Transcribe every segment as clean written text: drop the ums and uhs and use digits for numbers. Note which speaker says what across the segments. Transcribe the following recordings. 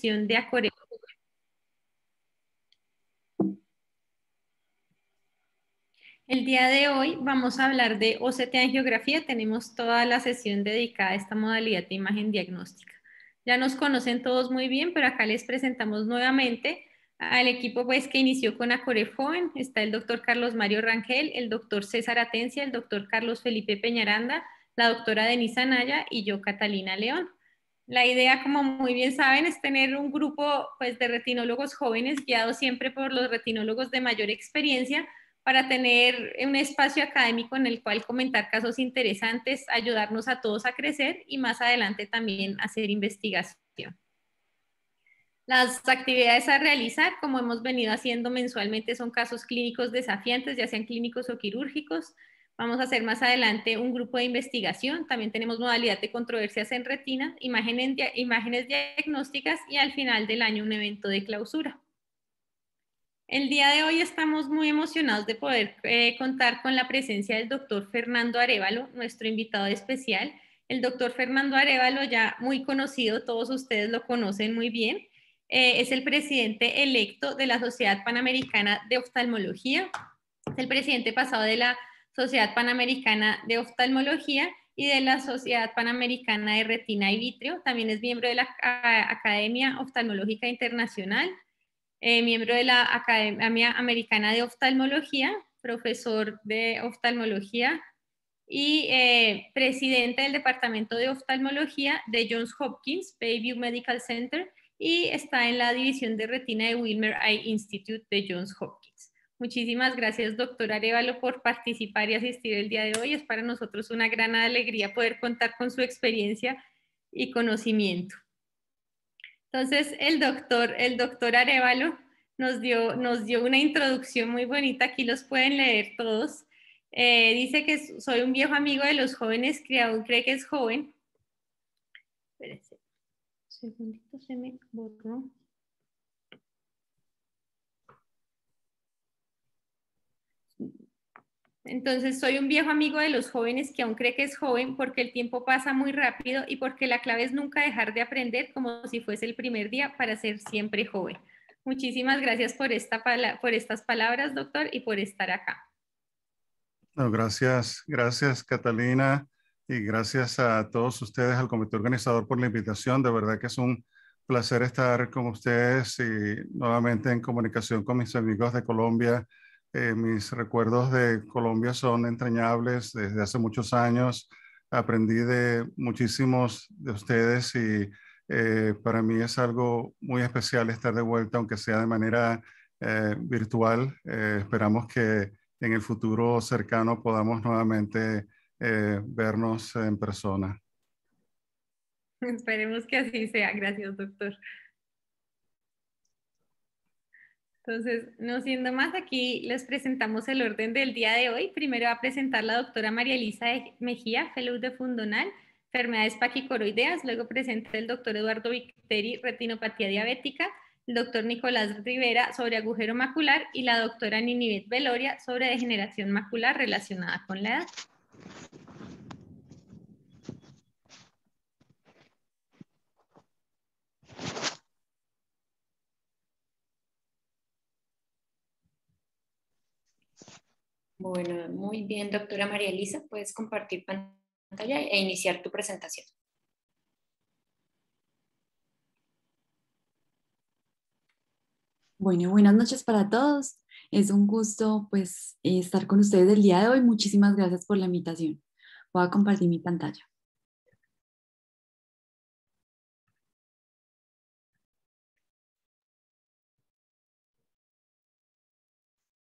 Speaker 1: de Acore. El día de hoy vamos a hablar de OCT angiografía. Tenemos toda la sesión dedicada a esta modalidad de imagen diagnóstica. Ya nos conocen todos muy bien, pero acá les presentamos nuevamente al equipo pues, que inició con Acore Joven. Está el doctor Carlos Mario Rangel, el doctor César Atencia, el doctor Carlos Felipe Peñaranda, la doctora Denise Anaya y yo, Catalina León. La idea, como muy bien saben, es tener un grupo pues, de retinólogos jóvenes guiados siempre por los retinólogos de mayor experiencia para tener un espacio académico en el cual comentar casos interesantes, ayudarnos a todos a crecer y más adelante también hacer investigación. Las actividades a realizar, como hemos venido haciendo mensualmente, son casos clínicos desafiantes, ya sean clínicos o quirúrgicos. Vamos a hacer más adelante un grupo de investigación. También tenemos modalidad de controversias en retina, imágenes diagnósticas y al final del año un evento de clausura. El día de hoy estamos muy emocionados de poder contar con la presencia del doctor Fernando Arévalo, nuestro invitado especial. El doctor Fernando Arévalo, ya muy conocido, todos ustedes lo conocen muy bien, es el presidente electo de la Sociedad Panamericana de Oftalmología, es el presidente pasado de la Sociedad Panamericana de Oftalmología y de la Sociedad Panamericana de Retina y Vitrio. También es miembro de la Academia Oftalmológica Internacional, miembro de la Academia Americana de Oftalmología, profesor de oftalmología y presidente del Departamento de Oftalmología de Johns Hopkins Bayview Medical Center y está en la División de Retina de Wilmer Eye Institute de Johns Hopkins. Muchísimas gracias, doctor Arévalo, por participar y asistir el día de hoy. Es para nosotros una gran alegría poder contar con su experiencia y conocimiento. Entonces, el doctor Arévalo nos dio una introducción muy bonita, aquí los pueden leer todos. Dice que soy un viejo amigo de los jóvenes que aún cree que es joven. Espérense, un segundito, se me borró. Entonces, soy un viejo amigo de los jóvenes que aún cree que es joven porque el tiempo pasa muy rápido y porque la clave es nunca dejar de aprender como si fuese el primer día para ser siempre joven. Muchísimas gracias por estas palabras, doctor, y por estar acá.
Speaker 2: No, gracias Catalina, y gracias a todos ustedes, al comité organizador, por la invitación. De verdad que es un placer estar con ustedes y nuevamente en comunicación con mis amigos de Colombia. Mis recuerdos de Colombia son entrañables desde hace muchos años. Aprendí de muchísimos de ustedes y para mí es algo muy especial estar de vuelta, aunque sea de manera virtual. Esperamos que en el futuro cercano podamos nuevamente vernos en persona.
Speaker 1: Esperemos que así sea. Gracias, doctor. Entonces, no siendo más, aquí les presentamos el orden del día de hoy. Primero va a presentar la doctora María Elisa Mejía, Fellow de Fundonal, enfermedades paquicoroideas. Luego presenta el doctor Eduardo Victeri, retinopatía diabética, el doctor Nicolás Rivera sobre agujero macular y la doctora Ninivet Veloria sobre degeneración macular relacionada con la edad.
Speaker 3: Bueno, muy bien, doctora María Elisa, puedes compartir pantalla e iniciar tu presentación.
Speaker 4: Bueno, buenas noches para todos. Es un gusto pues estar con ustedes el día de hoy. Muchísimas gracias por la invitación. Voy a compartir mi pantalla.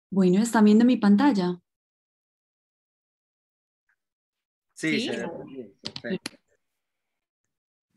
Speaker 4: Bueno, ¿están viendo mi pantalla?
Speaker 5: Sí,
Speaker 1: ¿Sí?
Speaker 5: se ve muy bien, perfecto.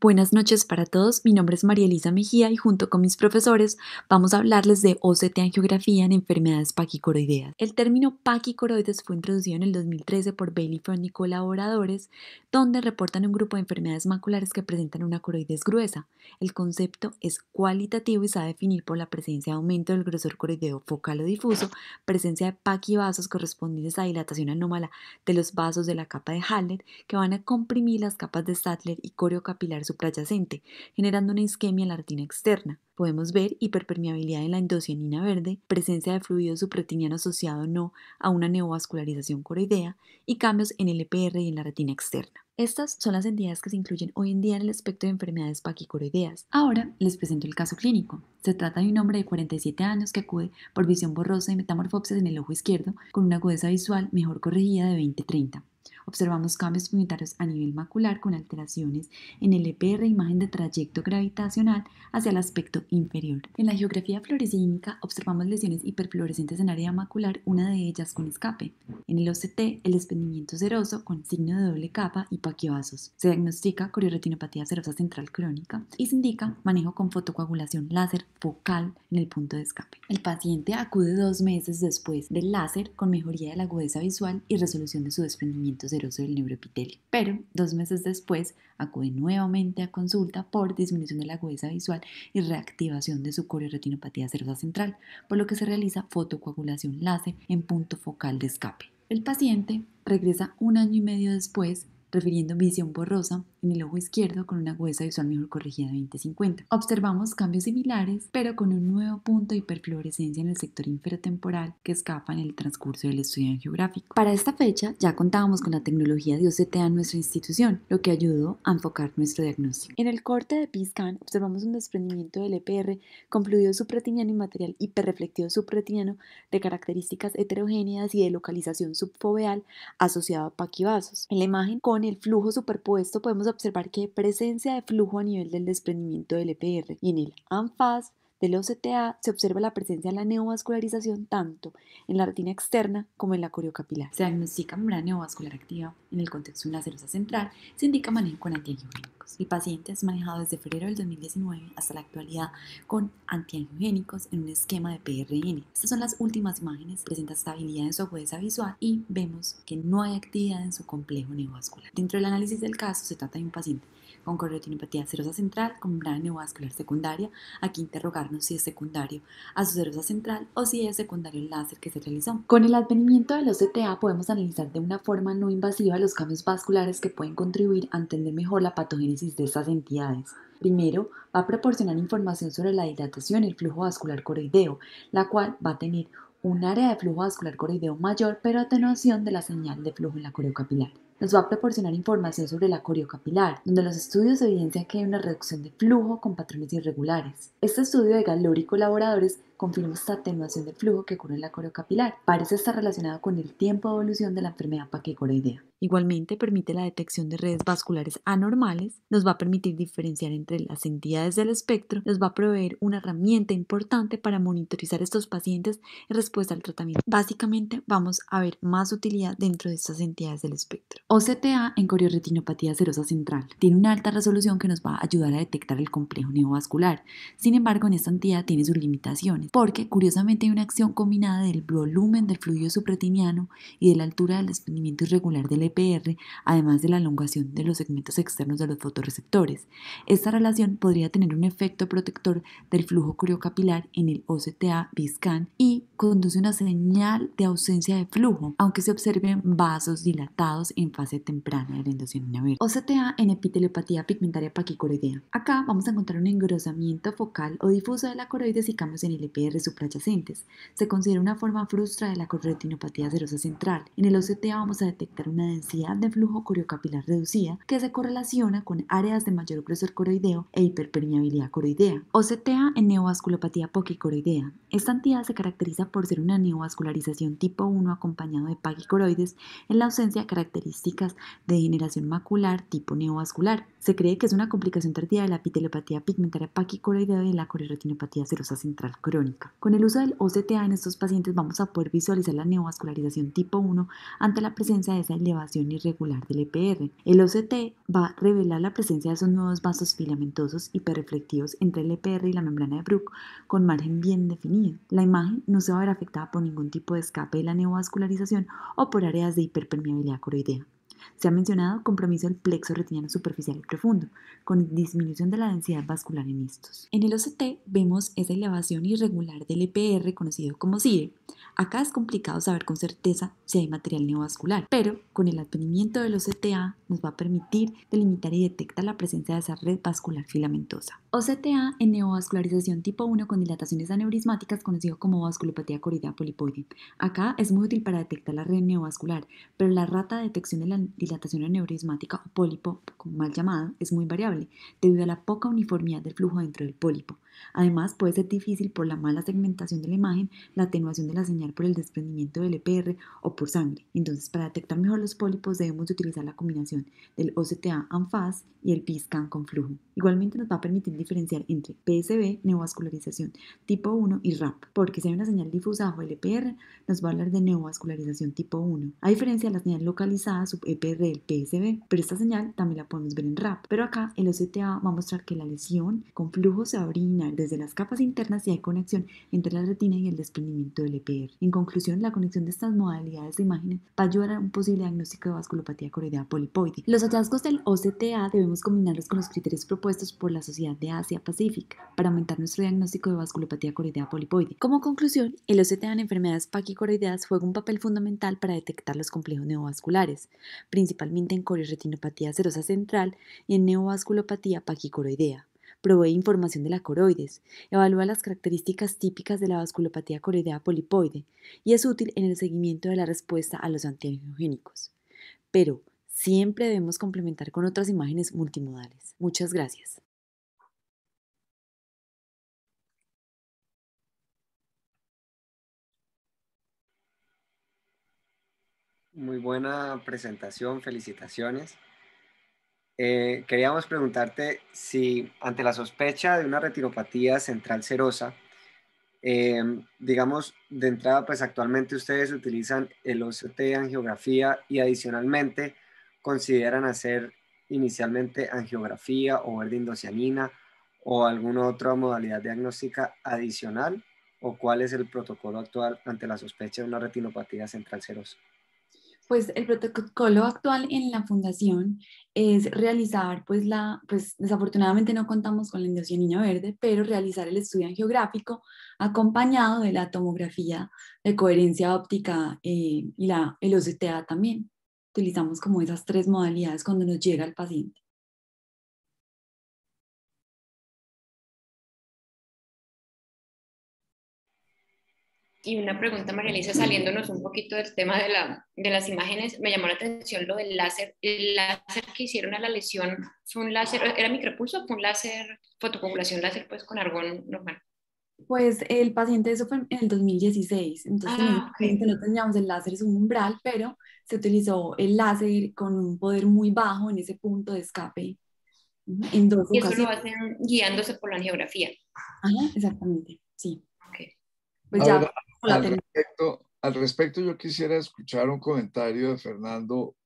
Speaker 4: Buenas noches para todos, mi nombre es María Elisa Mejía y junto con mis profesores vamos a hablarles de OCT angiografía en enfermedades paquicoroideas. El término paquicoroides fue introducido en el 2013 por Bailey Front y colaboradores, donde reportan un grupo de enfermedades maculares que presentan una coroides gruesa. El concepto es cualitativo y se va a definir por la presencia de aumento del grosor coroideo focal o difuso, presencia de paquivasos correspondientes a dilatación anómala de los vasos de la capa de Haller que van a comprimir las capas de Sattler y coreo capilar suprayacente, generando una isquemia en la retina externa. Podemos ver hiperpermeabilidad en la endocianina verde, presencia de fluido subretiniano asociado o no a una neovascularización coroidea y cambios en el EPR y en la retina externa. Estas son las entidades que se incluyen hoy en día en el espectro de enfermedades paquicoroideas. Ahora les presento el caso clínico. Se trata de un hombre de 47 años que acude por visión borrosa y metamorfopsis en el ojo izquierdo con una agudeza visual mejor corregida de 20/30. Observamos cambios pigmentarios a nivel macular con alteraciones en el EPR, imagen de trayecto gravitacional hacia el aspecto inferior. En la geografía fluorescínica observamos lesiones hiperfluorescentes en área macular, una de ellas con escape. En el OCT, el desprendimiento seroso con signo de doble capa y paquivasos. Se diagnostica corioretinopatía serosa central crónica y se indica manejo con fotocoagulación láser focal en el punto de escape. El paciente acude 2 meses después del láser con mejoría de la agudeza visual y resolución de su desprendimiento seroso del neuroepitelio, pero 2 meses después acude nuevamente a consulta por disminución de la agudeza visual y reactivación de su corioretinopatía serosa central, por lo que se realiza fotocoagulación láser en punto focal de escape. El paciente regresa 1 año y medio después refiriendo visión borrosa en el ojo izquierdo con una agudeza visual mejor corregida de 20/50. Observamos cambios similares, pero con un nuevo punto de hiperfluorescencia en el sector inferotemporal que escapa en el transcurso del estudio angiográfico. Para esta fecha ya contábamos con la tecnología de OCTA en nuestra institución, lo que ayudó a enfocar nuestro diagnóstico. En el corte de P-scan observamos un desprendimiento del EPR con fluido subretiniano y material hiperreflectivo subretiniano de características heterogéneas y de localización subfoveal asociado a paquivasos. En la imagen con el flujo superpuesto podemos observar que hay presencia de flujo a nivel del desprendimiento del EPR y en el ANFAS del OCTA se observa la presencia de la neovascularización tanto en la retina externa como en la coriocapilar. Se diagnostica membrana neovascular activa en el contexto de una serosa central, se indica manejo con antiangiogénicos. El paciente es manejado desde febrero del 2019 hasta la actualidad con antiangiogénicos en un esquema de PRN. Estas son las últimas imágenes, presenta estabilidad en su agudeza visual y vemos que no hay actividad en su complejo neovascular. Dentro del análisis del caso se trata de un paciente con corioretinopatía serosa central con membrana neovascular secundaria. Aquí interrogarnos si es secundario a su serosa central o si es secundario el láser que se realizó. Con el advenimiento del OCTA podemos analizar de una forma no invasiva los cambios vasculares que pueden contribuir a entender mejor la patogénesis de estas entidades. Primero, va a proporcionar información sobre la dilatación y el flujo vascular coroideo, la cual va a tener un área de flujo vascular coroideo mayor, pero atenuación de la señal de flujo en la coriocapilar. Nos va a proporcionar información sobre la coriocapilar, donde los estudios evidencian que hay una reducción de flujo con patrones irregulares. Este estudio de Galor y colaboradores confirma esta atenuación del flujo que ocurre en la coriocapilar. Parece estar relacionado con el tiempo de evolución de la enfermedad paquicoroidea. Igualmente permite la detección de redes vasculares anormales, nos va a permitir diferenciar entre las entidades del espectro, nos va a proveer una herramienta importante para monitorizar estos pacientes en respuesta al tratamiento. Básicamente vamos a ver más utilidad dentro de estas entidades del espectro. OCTA en corioretinopatía serosa central. Tiene una alta resolución que nos va a ayudar a detectar el complejo neovascular. Sin embargo, en esta entidad tiene sus limitaciones, porque curiosamente hay una acción combinada del volumen del fluido subretiniano y de la altura del desprendimiento irregular del EPR, además de la elongación de los segmentos externos de los fotorreceptores. Esta relación podría tener un efecto protector del flujo coriocapilar en el OCTA P-scan y conduce una señal de ausencia de flujo, aunque se observen vasos dilatados en fase temprana de la endocianina verde. OCTA en epiteliopatía pigmentaria paquicoroidea. Acá vamos a encontrar un engrosamiento focal o difuso de la coroides y cambios en el EPR suprayacentes. Se considera una forma frustra de la corioretinopatía serosa central. En el OCTA vamos a detectar una densidad de flujo coriocapilar reducida que se correlaciona con áreas de mayor grosor coroideo e hiperpermeabilidad coroidea. OCTA en neovasculopatía paquicoroidea. Esta entidad se caracteriza por ser una neovascularización tipo 1 acompañado de paquicoroides en la ausencia de características de degeneración macular tipo neovascular. Se cree que es una complicación tardía de la epiteliopatía pigmentaria paquicoroidea y la corioretinopatía serosa central crónica. Con el uso del OCTA en estos pacientes vamos a poder visualizar la neovascularización tipo 1 ante la presencia de esa elevación irregular del EPR. El OCT va a revelar la presencia de esos nuevos vasos filamentosos hiperreflectivos entre el EPR y la membrana de Bruch con margen bien definido. La imagen no se va a ver afectada por ningún tipo de escape de la neovascularización o por áreas de hiperpermeabilidad coroidea. Se ha mencionado compromiso del plexo retiniano superficial y profundo, con disminución de la densidad vascular en estos. En el OCT vemos esa elevación irregular del EPR conocido como CIRE. Acá es complicado saber con certeza si hay material neovascular, pero con el advenimiento del OCTA nos va a permitir delimitar y detectar la presencia de esa red vascular filamentosa. OCTA en neovascularización tipo 1 con dilataciones aneurismáticas conocido como vasculopatía coroidea polipoide. Acá es muy útil para detectar la red neovascular, pero la rata de detección de la dilatación aneurismática o pólipo, como mal llamada, es muy variable debido a la poca uniformidad del flujo dentro del pólipo. Además, puede ser difícil por la mala segmentación de la imagen, la atenuación de la señal por el desprendimiento del EPR o por sangre. Entonces, para detectar mejor los pólipos debemos de utilizar la combinación del OCTA ANFAS y el PSCAN con flujo. Igualmente nos va a permitir diferenciar entre PSB, neovascularización tipo 1 y RAP, porque si hay una señal difusa bajo el EPR, nos va a hablar de neovascularización tipo 1. A diferencia de la señal localizada sub-EPR del PSB, pero esta señal también la podemos ver en RAP. Pero acá el OCTA va a mostrar que la lesión con flujo se va a originar desde las capas internas y hay conexión entre la retina y el desprendimiento del EPR. En conclusión, la conexión de estas modalidades de imágenes va a ayudar a un posible diagnóstico de vasculopatía coroidea polipoide. Los hallazgos del OCTA debemos combinarlos con los criterios propuestos por la Sociedad de Asia-Pacífica para aumentar nuestro diagnóstico de vasculopatía coroidea polipoide. Como conclusión, el OCTA en enfermedades paquicoroideas juega un papel fundamental para detectar los complejos neovasculares, principalmente en coriorretinopatía serosa central y en neovasculopatía paquicoroidea. Provee información de la coroides, evalúa las características típicas de la vasculopatía coroidea polipoide y es útil en el seguimiento de la respuesta a los antiangiogénicos. Pero siempre debemos complementar con otras imágenes multimodales. Muchas gracias.
Speaker 5: Muy buena presentación, felicitaciones. Queríamos preguntarte si ante la sospecha de una retinopatía central serosa, digamos, de entrada, pues actualmente ustedes utilizan el OCT angiografía y adicionalmente consideran hacer inicialmente angiografía o verde indocianina o alguna otra modalidad diagnóstica adicional, o cuál es el protocolo actual ante la sospecha de una retinopatía central serosa.
Speaker 4: Pues el protocolo actual en la fundación es realizar, pues desafortunadamente no contamos con la indocianina verde, pero realizar el estudio angiográfico acompañado de la tomografía de coherencia óptica y el OCTA también. Utilizamos como esas tres modalidades cuando nos llega el paciente.
Speaker 3: Y una pregunta, María Elisa, saliéndonos un poquito del tema de las imágenes, me llamó la atención lo del láser. El láser que hicieron a la lesión fue un láser, ¿era micropulso o fue un láser, fotocoagulación láser, pues con argón normal?
Speaker 4: Pues el paciente, eso fue en el 2016, entonces en ese
Speaker 3: Ok.
Speaker 4: momento no teníamos el láser subumbral, pero se utilizó el láser con un poder muy bajo en ese punto de escape en dos
Speaker 3: Y eso lo
Speaker 4: ocasiones.
Speaker 3: hacen guiándose por la angiografía.
Speaker 4: Ajá, exactamente, sí.
Speaker 3: Ok.
Speaker 4: Pues
Speaker 6: A
Speaker 4: ya
Speaker 6: ver,
Speaker 4: la tenemos.
Speaker 6: al respecto, yo quisiera escuchar un comentario de Fernando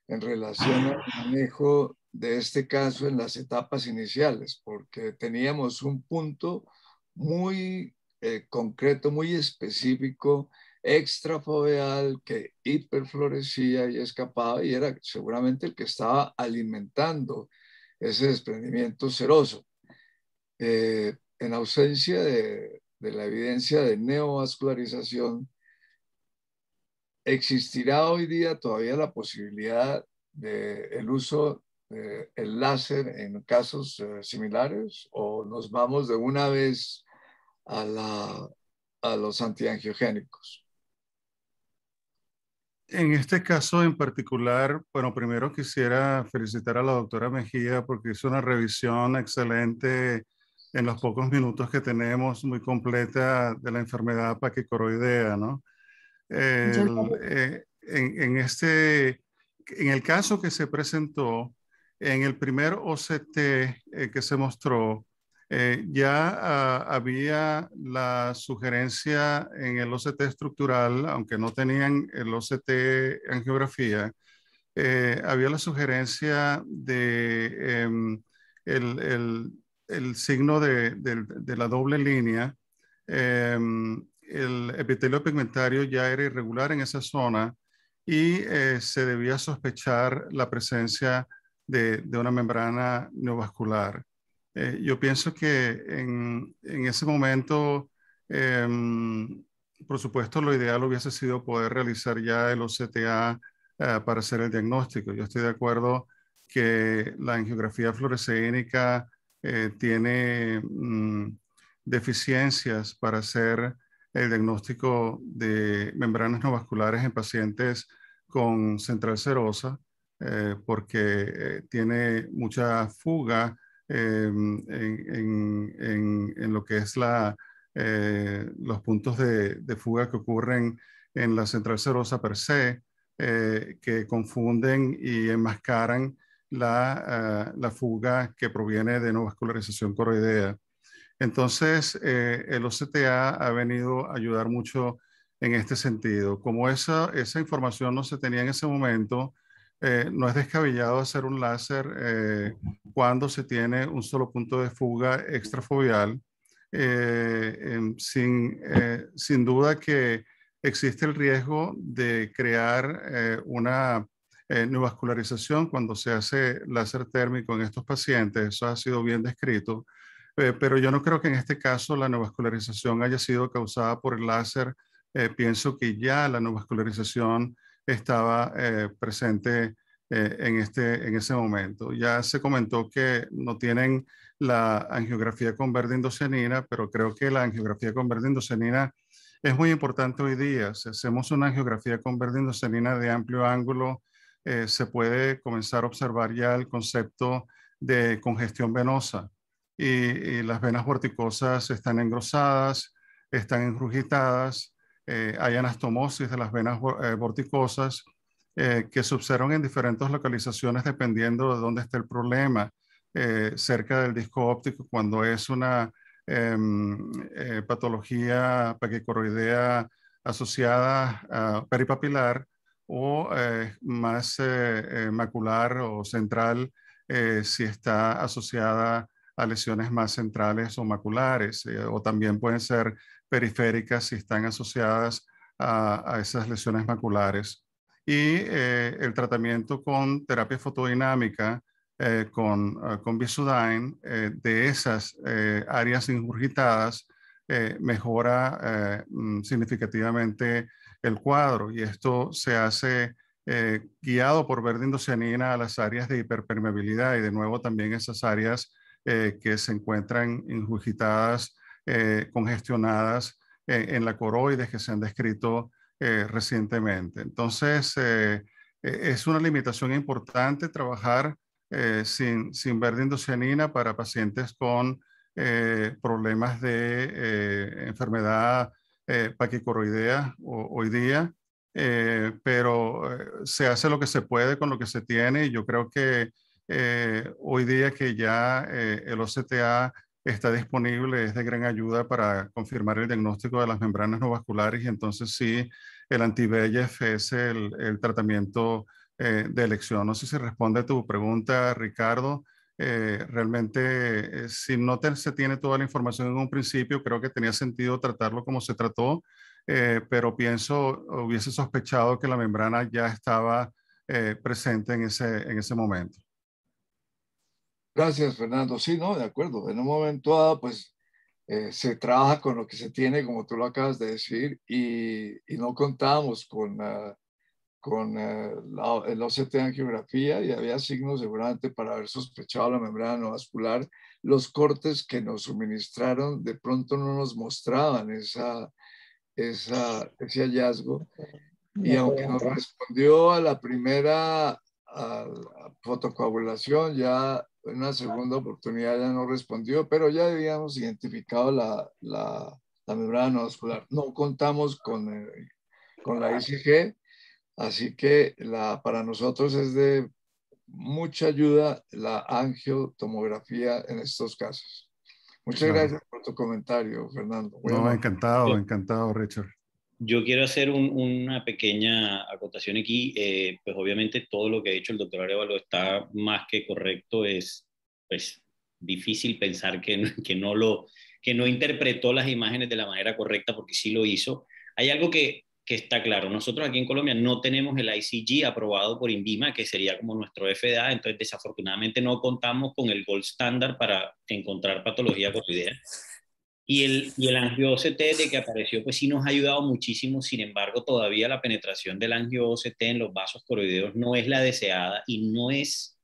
Speaker 6: en relación al manejo de este caso en las etapas iniciales, porque teníamos un punto muy concreto, muy específico, extrafoveal, que hiperflorecía y escapaba y era seguramente el que estaba alimentando ese desprendimiento seroso. En ausencia de la evidencia de neovascularización, ¿existirá hoy día todavía la posibilidad del uso del láser en casos similares o nos vamos de una vez a los antiangiogénicos?
Speaker 2: En este caso en particular, bueno, primero quisiera felicitar a la doctora Mejía porque hizo una revisión excelente en los pocos minutos que tenemos, muy completa de la enfermedad paquicoroidea, ¿no?
Speaker 4: Muchas
Speaker 2: El,
Speaker 4: gracias.
Speaker 2: en el caso que se presentó, en el primer OCT que se mostró, ya había la sugerencia en el OCT estructural, aunque no tenían el OCT angiografía, había la sugerencia de el, el- el signo de la doble línea. El epitelio pigmentario ya era irregular en esa zona y se debía sospechar la presencia de una membrana neovascular. Yo pienso que en ese momento, por supuesto, lo ideal hubiese sido poder realizar ya el OCTA para hacer el diagnóstico. Yo estoy de acuerdo que la angiografía fluoresceínica tiene deficiencias para hacer el diagnóstico de membranas no vasculares en pacientes con central serosa, porque tiene mucha fuga en lo que es los puntos de fuga que ocurren en la central serosa per se, que confunden y enmascaran la fuga que proviene de neovascularización coroidea. Entonces, el OCTA ha venido a ayudar mucho en este sentido. Como esa información no se tenía en ese momento, no es descabellado hacer un láser cuando se tiene un solo punto de fuga extrafoveal. Sin duda que existe el riesgo de crear una neovascularización cuando se hace láser térmico en estos pacientes. Eso ha sido bien descrito. Pero yo no creo que en este caso la neovascularización haya sido causada por el láser. Pienso que ya la neovascularización estaba presente en ese momento. Ya se comentó que no tienen la angiografía con verde indocianina, pero creo que la angiografía con verde indocianina es muy importante hoy día. Si hacemos una angiografía con verde indocianina de amplio ángulo, se puede comenzar a observar ya el concepto de congestión venosa. Y las venas vorticosas están engrosadas, están enrugitadas, hay anastomosis de las venas vorticosas que se observan en diferentes localizaciones dependiendo de dónde esté el problema. Cerca del disco óptico, cuando es una patología paquicoroidea asociada a peripapilar, o más macular o central si está asociada a lesiones más centrales o maculares, o también pueden ser periféricas si están asociadas a esas lesiones maculares. Y el tratamiento con terapia fotodinámica, con Bisudine, de esas áreas ingurgitadas, mejora significativamente el cuadro, y esto se hace guiado por verde indocianina a las áreas de hiperpermeabilidad y de nuevo también esas áreas que se encuentran ingurgitadas, congestionadas en la coroides que se han descrito recientemente. Entonces, es una limitación importante trabajar sin verde indocianina para pacientes con problemas de enfermedad paquicoroidea hoy día, pero se hace lo que se puede con lo que se tiene, y yo creo que hoy día que ya el OCTA está disponible, es de gran ayuda para confirmar el diagnóstico de las membranas no vasculares, y entonces sí, el anti-VEGF es el tratamiento de elección. No sé si responde a tu pregunta, Ricardo. Realmente, si no se tiene toda la información en un principio, creo que tenía sentido tratarlo como se trató, pero hubiese sospechado que la membrana ya estaba presente en ese momento.
Speaker 6: Gracias, Fernando. Sí, no, de acuerdo. En un momento dado, pues se trabaja con lo que se tiene, como tú lo acabas de decir, y no contábamos con el OCT de angiografía, y había signos seguramente para haber sospechado la membrana no vascular. Los cortes que nos suministraron de pronto no nos mostraban ese hallazgo, y aunque nos respondió a la primera fotocoagulación, ya en una segunda oportunidad ya no respondió, pero ya habíamos identificado la membrana no vascular. No contamos con la ICG, así que para nosotros es de mucha ayuda la angiotomografía en estos casos. Muchas gracias por tu comentario, Fernando.
Speaker 2: No, encantado, Richard.
Speaker 7: Yo quiero hacer una pequeña acotación aquí. Pues obviamente todo lo que ha dicho el doctor Arévalo está más que correcto. Es pues difícil pensar que no interpretó las imágenes de la manera correcta, porque sí lo hizo. Hay algo que que está claro. Nosotros aquí en Colombia no tenemos el ICG aprobado por INVIMA, que sería como nuestro FDA, entonces desafortunadamente no contamos con el gold standard para encontrar patología coroidea. Y el angio-OCT de que apareció, pues sí nos ha ayudado muchísimo. Sin embargo, todavía la penetración del angio-OCT en los vasos coroideos no es la deseada y no es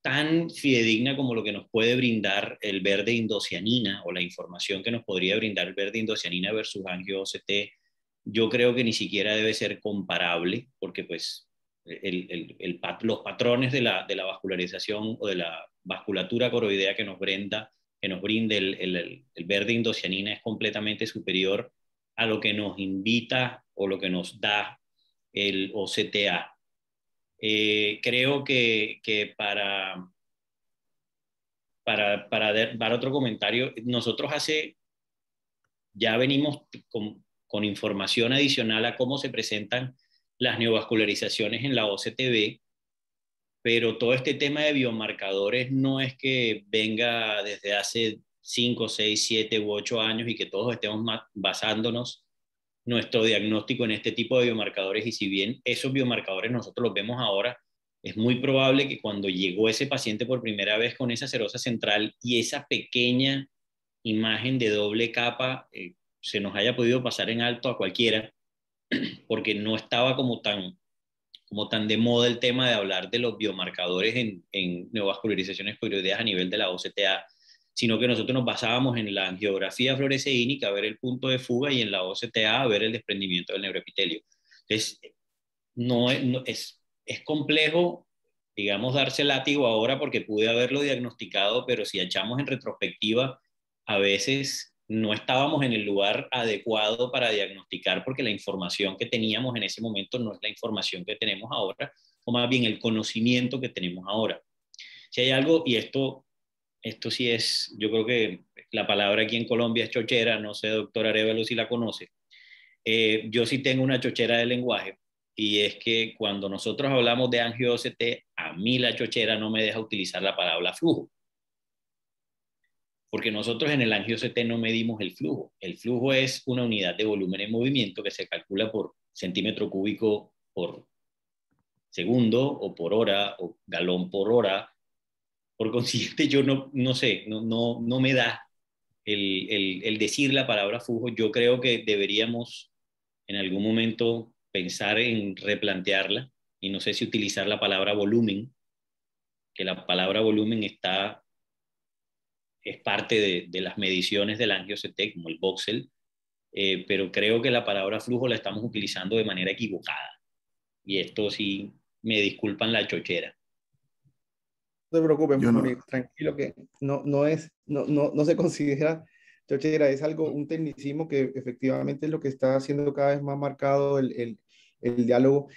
Speaker 7: tan fidedigna como lo que nos puede brindar el verde indocianina o la información que nos podría brindar el verde indocianina versus angio-OCT. Yo creo que ni siquiera debe ser comparable porque pues los patrones de la vascularización o de la vasculatura coroidea que nos brinde el verde indocianina es completamente superior a lo que nos invita o lo que nos da el OCTA. Creo que para dar otro comentario, nosotros ya venimos con información adicional a cómo se presentan las neovascularizaciones en la OCTV, pero todo este tema de biomarcadores no es que venga desde hace 5, 6, 7 u 8 años y que todos estemos basándonos nuestro diagnóstico en este tipo de biomarcadores, y si bien esos biomarcadores nosotros los vemos ahora, es muy probable que cuando llegó ese paciente por primera vez con esa serosa central y esa pequeña imagen de doble capa se nos haya podido pasar en alto a cualquiera, porque no estaba como tan de moda el tema de hablar de los biomarcadores en neovascularizaciones coroideas a nivel de la OCTA, sino que nosotros nos basábamos en la angiografía fluoresceínica a ver el punto de fuga y en la OCTA a ver el desprendimiento del neuroepitelio. Entonces, es complejo, digamos, darse látigo ahora porque pude haberlo diagnosticado, pero si echamos en retrospectiva, a veces no estábamos en el lugar adecuado para diagnosticar porque la información que teníamos en ese momento no es la información que tenemos ahora, o más bien el conocimiento que tenemos ahora. Si hay algo, y esto sí es, yo creo que la palabra aquí en Colombia es chochera, no sé, doctor Arevalo, si la conoce. Yo sí tengo una chochera de lenguaje, y es que cuando nosotros hablamos de angio-OCT, a mí la chochera no me deja utilizar la palabra flujo. Porque nosotros en el angio-OCT no medimos el flujo. El flujo es una unidad de volumen en movimiento que se calcula por centímetro cúbico por segundo, o por hora, o galón por hora. Por consiguiente, yo no sé, no me da el decir la palabra flujo. Yo creo que deberíamos en algún momento pensar en replantearla, y no sé si utilizar la palabra volumen, que la palabra volumen es parte de las mediciones del angio-OCT, como el voxel, pero creo que la palabra flujo la estamos utilizando de manera equivocada. Y esto sí, me disculpan la chochera.
Speaker 8: No se preocupe, tranquilo, que no se considera chochera, es un tecnicismo que efectivamente es lo que está haciendo cada vez más marcado el diálogo.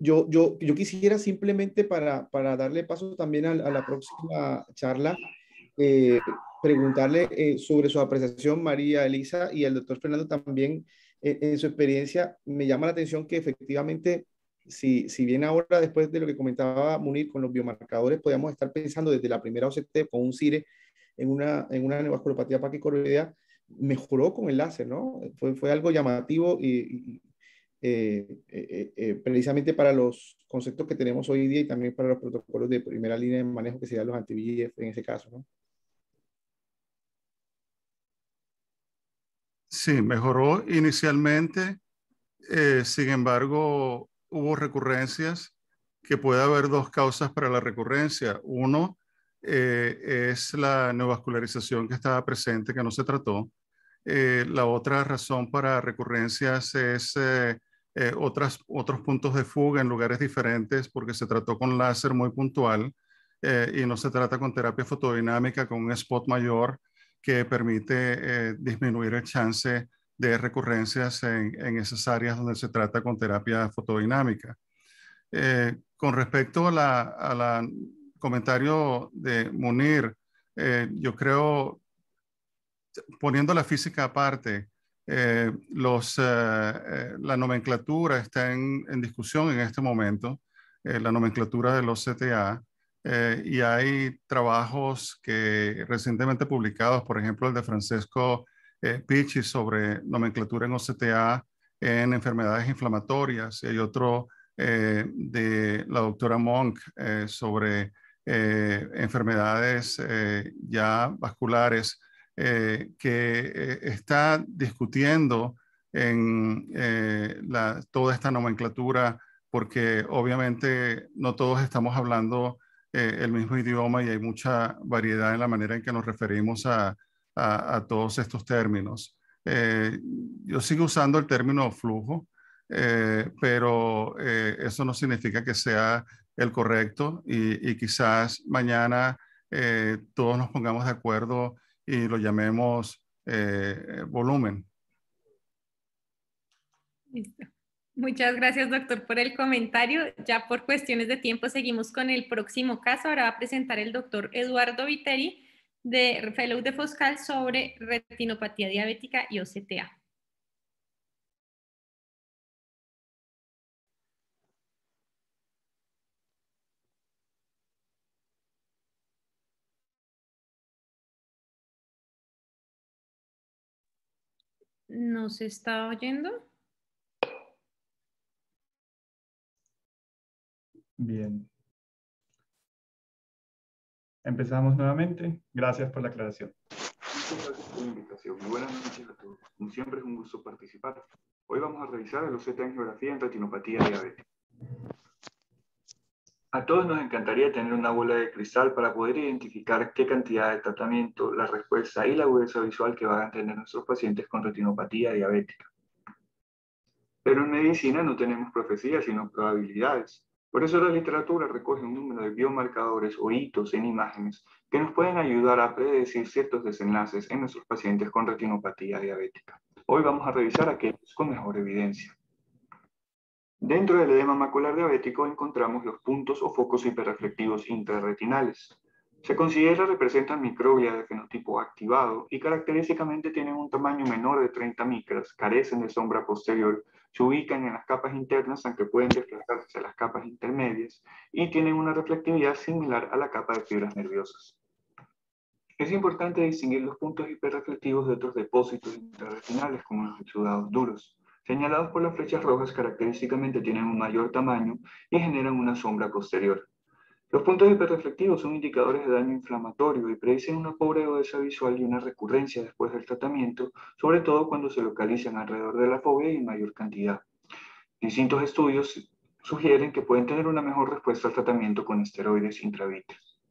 Speaker 8: Yo quisiera simplemente para darle paso también a la próxima charla, preguntarle sobre su apreciación, María Elisa, y el doctor Fernando también, en su experiencia. Me llama la atención que efectivamente, si bien ahora, después de lo que comentaba Munir con los biomarcadores, podíamos estar pensando desde la primera OCT con un CIRE en una neovasculopatía paquicoroidea, mejoró con el láser, ¿no? Fue algo llamativo y precisamente para los conceptos que tenemos hoy día y también para los protocolos de primera línea de manejo que serían los anti-VEGF en ese caso, ¿no?
Speaker 2: Sí, mejoró inicialmente, sin embargo, hubo recurrencias, que puede haber dos causas para la recurrencia. Uno es la neovascularización que estaba presente, que no se trató. La otra razón para recurrencias es otros puntos de fuga en lugares diferentes, porque se trató con láser muy puntual y no se trata con terapia fotodinámica con un spot mayor que permite disminuir el chance de recurrencias en esas áreas donde se trata con terapia fotodinámica. Con respecto a la comentario de Munir, yo creo, poniendo la física aparte, la nomenclatura está en discusión en este momento, la nomenclatura de los CTA, y hay trabajos que recientemente publicados, por ejemplo el de Francesco Picci sobre nomenclatura en OCTA, en enfermedades inflamatorias, y hay otro de la doctora Monk sobre enfermedades ya vasculares que está discutiendo en toda esta nomenclatura, porque obviamente no todos estamos hablando el mismo idioma y hay mucha variedad en la manera en que nos referimos a todos estos términos. Yo sigo usando el término flujo, pero eso no significa que sea el correcto y quizás mañana todos nos pongamos de acuerdo y lo llamemos volumen.
Speaker 1: Listo. Muchas gracias, doctor, por el comentario. Ya por cuestiones de tiempo seguimos con el próximo caso. Ahora va a presentar el doctor Eduardo Viteri, de Fellow de Foscal, sobre retinopatía diabética y OCTA. ¿No se está oyendo?
Speaker 9: Bien. Empezamos nuevamente. Gracias por la aclaración.
Speaker 10: Muchas gracias por la invitación y buenas noches a todos. Como siempre es un gusto participar. Hoy vamos a revisar el OCTA angiografía en retinopatía diabética. A todos nos encantaría tener una bola de cristal para poder identificar qué cantidad de tratamiento, la respuesta y la agudeza visual que van a tener nuestros pacientes con retinopatía diabética. Pero en medicina no tenemos profecías, sino probabilidades. Por eso la literatura recoge un número de biomarcadores o hitos en imágenes que nos pueden ayudar a predecir ciertos desenlaces en nuestros pacientes con retinopatía diabética. Hoy vamos a revisar aquellos con mejor evidencia. Dentro del edema macular diabético encontramos los puntos o focos hiperreflectivos intrarretinales. Se considera representan microglia de fenotipo activado y característicamente tienen un tamaño menor de 30 micras, carecen de sombra posterior, se ubican en las capas internas aunque pueden desplazarse hacia las capas intermedias y tienen una reflectividad similar a la capa de fibras nerviosas. Es importante distinguir los puntos hiperreflectivos de otros depósitos intrarretinales como los exudados duros. Señalados por las flechas rojas, característicamente tienen un mayor tamaño y generan una sombra posterior. Los puntos hiperreflectivos son indicadores de daño inflamatorio y predicen una pobre agudeza visual y una recurrencia después del tratamiento, sobre todo cuando se localizan alrededor de la fovea y en mayor cantidad. Distintos estudios sugieren que pueden tener una mejor respuesta al tratamiento con esteroides intravítreos.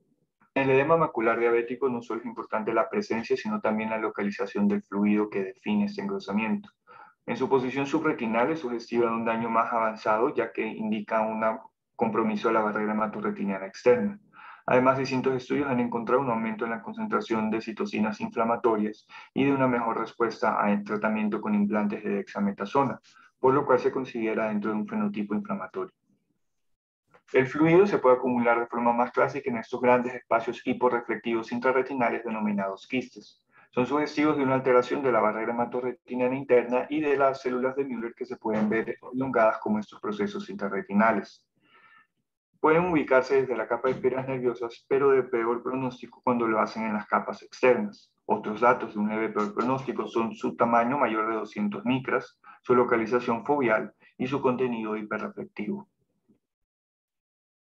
Speaker 10: En el edema macular diabético no solo es importante la presencia, sino también la localización del fluido que define este engrosamiento. En su posición subretinal es sugestiva de un daño más avanzado, ya que indica un compromiso de la barrera hematorretiniana externa. Además, distintos estudios han encontrado un aumento en la concentración de citocinas inflamatorias y de una mejor respuesta al tratamiento con implantes de dexametasona, por lo cual se considera dentro de un fenotipo inflamatorio. El fluido se puede acumular de forma más clásica en estos grandes espacios hiporreflectivos intrarretinales denominados quistes. Son sugestivos de una alteración de la barrera hematorretiniana interna y de las células de Müller que se pueden ver elongadas como estos procesos intrarretinales. Pueden ubicarse desde la capa de fibras nerviosas, pero de peor pronóstico cuando lo hacen en las capas externas. Otros datos de un leve peor pronóstico son su tamaño mayor de 200 micras, su localización foveal y su contenido hiperreflectivo.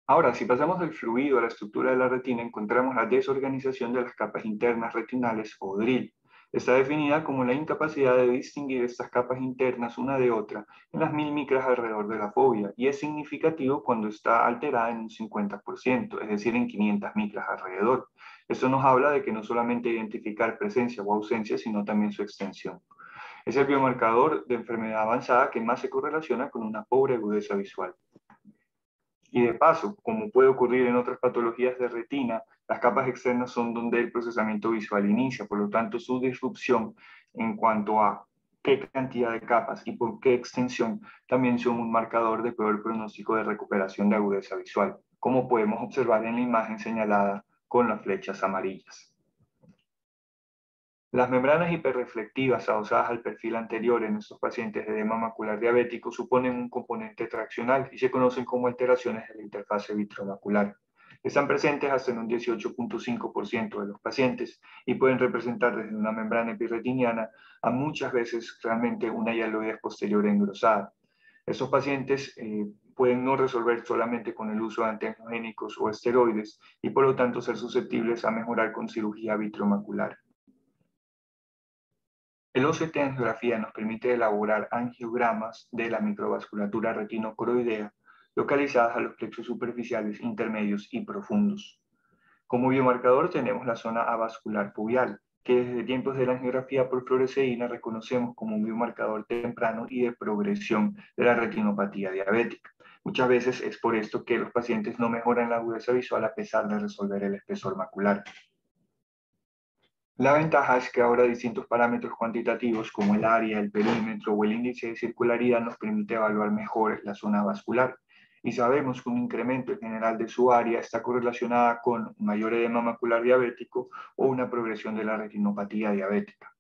Speaker 10: Ahora, si pasamos del fluido a la estructura de la retina, encontramos la desorganización de las capas internas retinales o DRIL. Está definida como la incapacidad de distinguir estas capas internas una de otra en las 1000 micras alrededor de la fovea y es significativo cuando está alterada en un 50%, es decir, en 500 micras alrededor. Esto nos habla de que no solamente identificar presencia o ausencia, sino también su extensión. Es el biomarcador de enfermedad avanzada que más se correlaciona con una pobre agudeza visual. Y de paso, como puede ocurrir en otras patologías de retina, las capas externas son donde el procesamiento visual inicia, por lo tanto su disrupción en cuanto a qué cantidad de capas y por qué extensión también son un marcador de peor pronóstico de recuperación de agudeza visual, como podemos observar en la imagen señalada con las flechas amarillas. Las membranas hiperreflectivas adosadas al perfil anterior en estos pacientes de edema macular diabético suponen un componente traccional y se conocen como alteraciones de la interfase vitreomacular. Están presentes hasta en un 18.5% de los pacientes y pueden representar desde una membrana epirretiniana a muchas veces realmente una hialoidez posterior engrosada. Esos pacientes pueden no resolver solamente con el uso de antiangiogénicos o esteroides y por lo tanto ser susceptibles a mejorar con cirugía vitreomacular. El OCT-angiografía nos permite elaborar angiogramas de la microvasculatura retinocoroidea localizadas a los plexos superficiales, intermedios y profundos. Como biomarcador tenemos la zona avascular foveal, que desde tiempos de la angiografía por fluoresceína reconocemos como un biomarcador temprano y de progresión de la retinopatía diabética. Muchas veces es por esto que los pacientes no mejoran la agudeza visual a pesar de resolver el espesor macular. La ventaja es que ahora distintos parámetros cuantitativos como el área, el perímetro o el índice de circularidad nos permite evaluar mejor la zona vascular. Y sabemos que un incremento general de su área está correlacionada con mayor edema macular diabético o una progresión de la retinopatía diabética.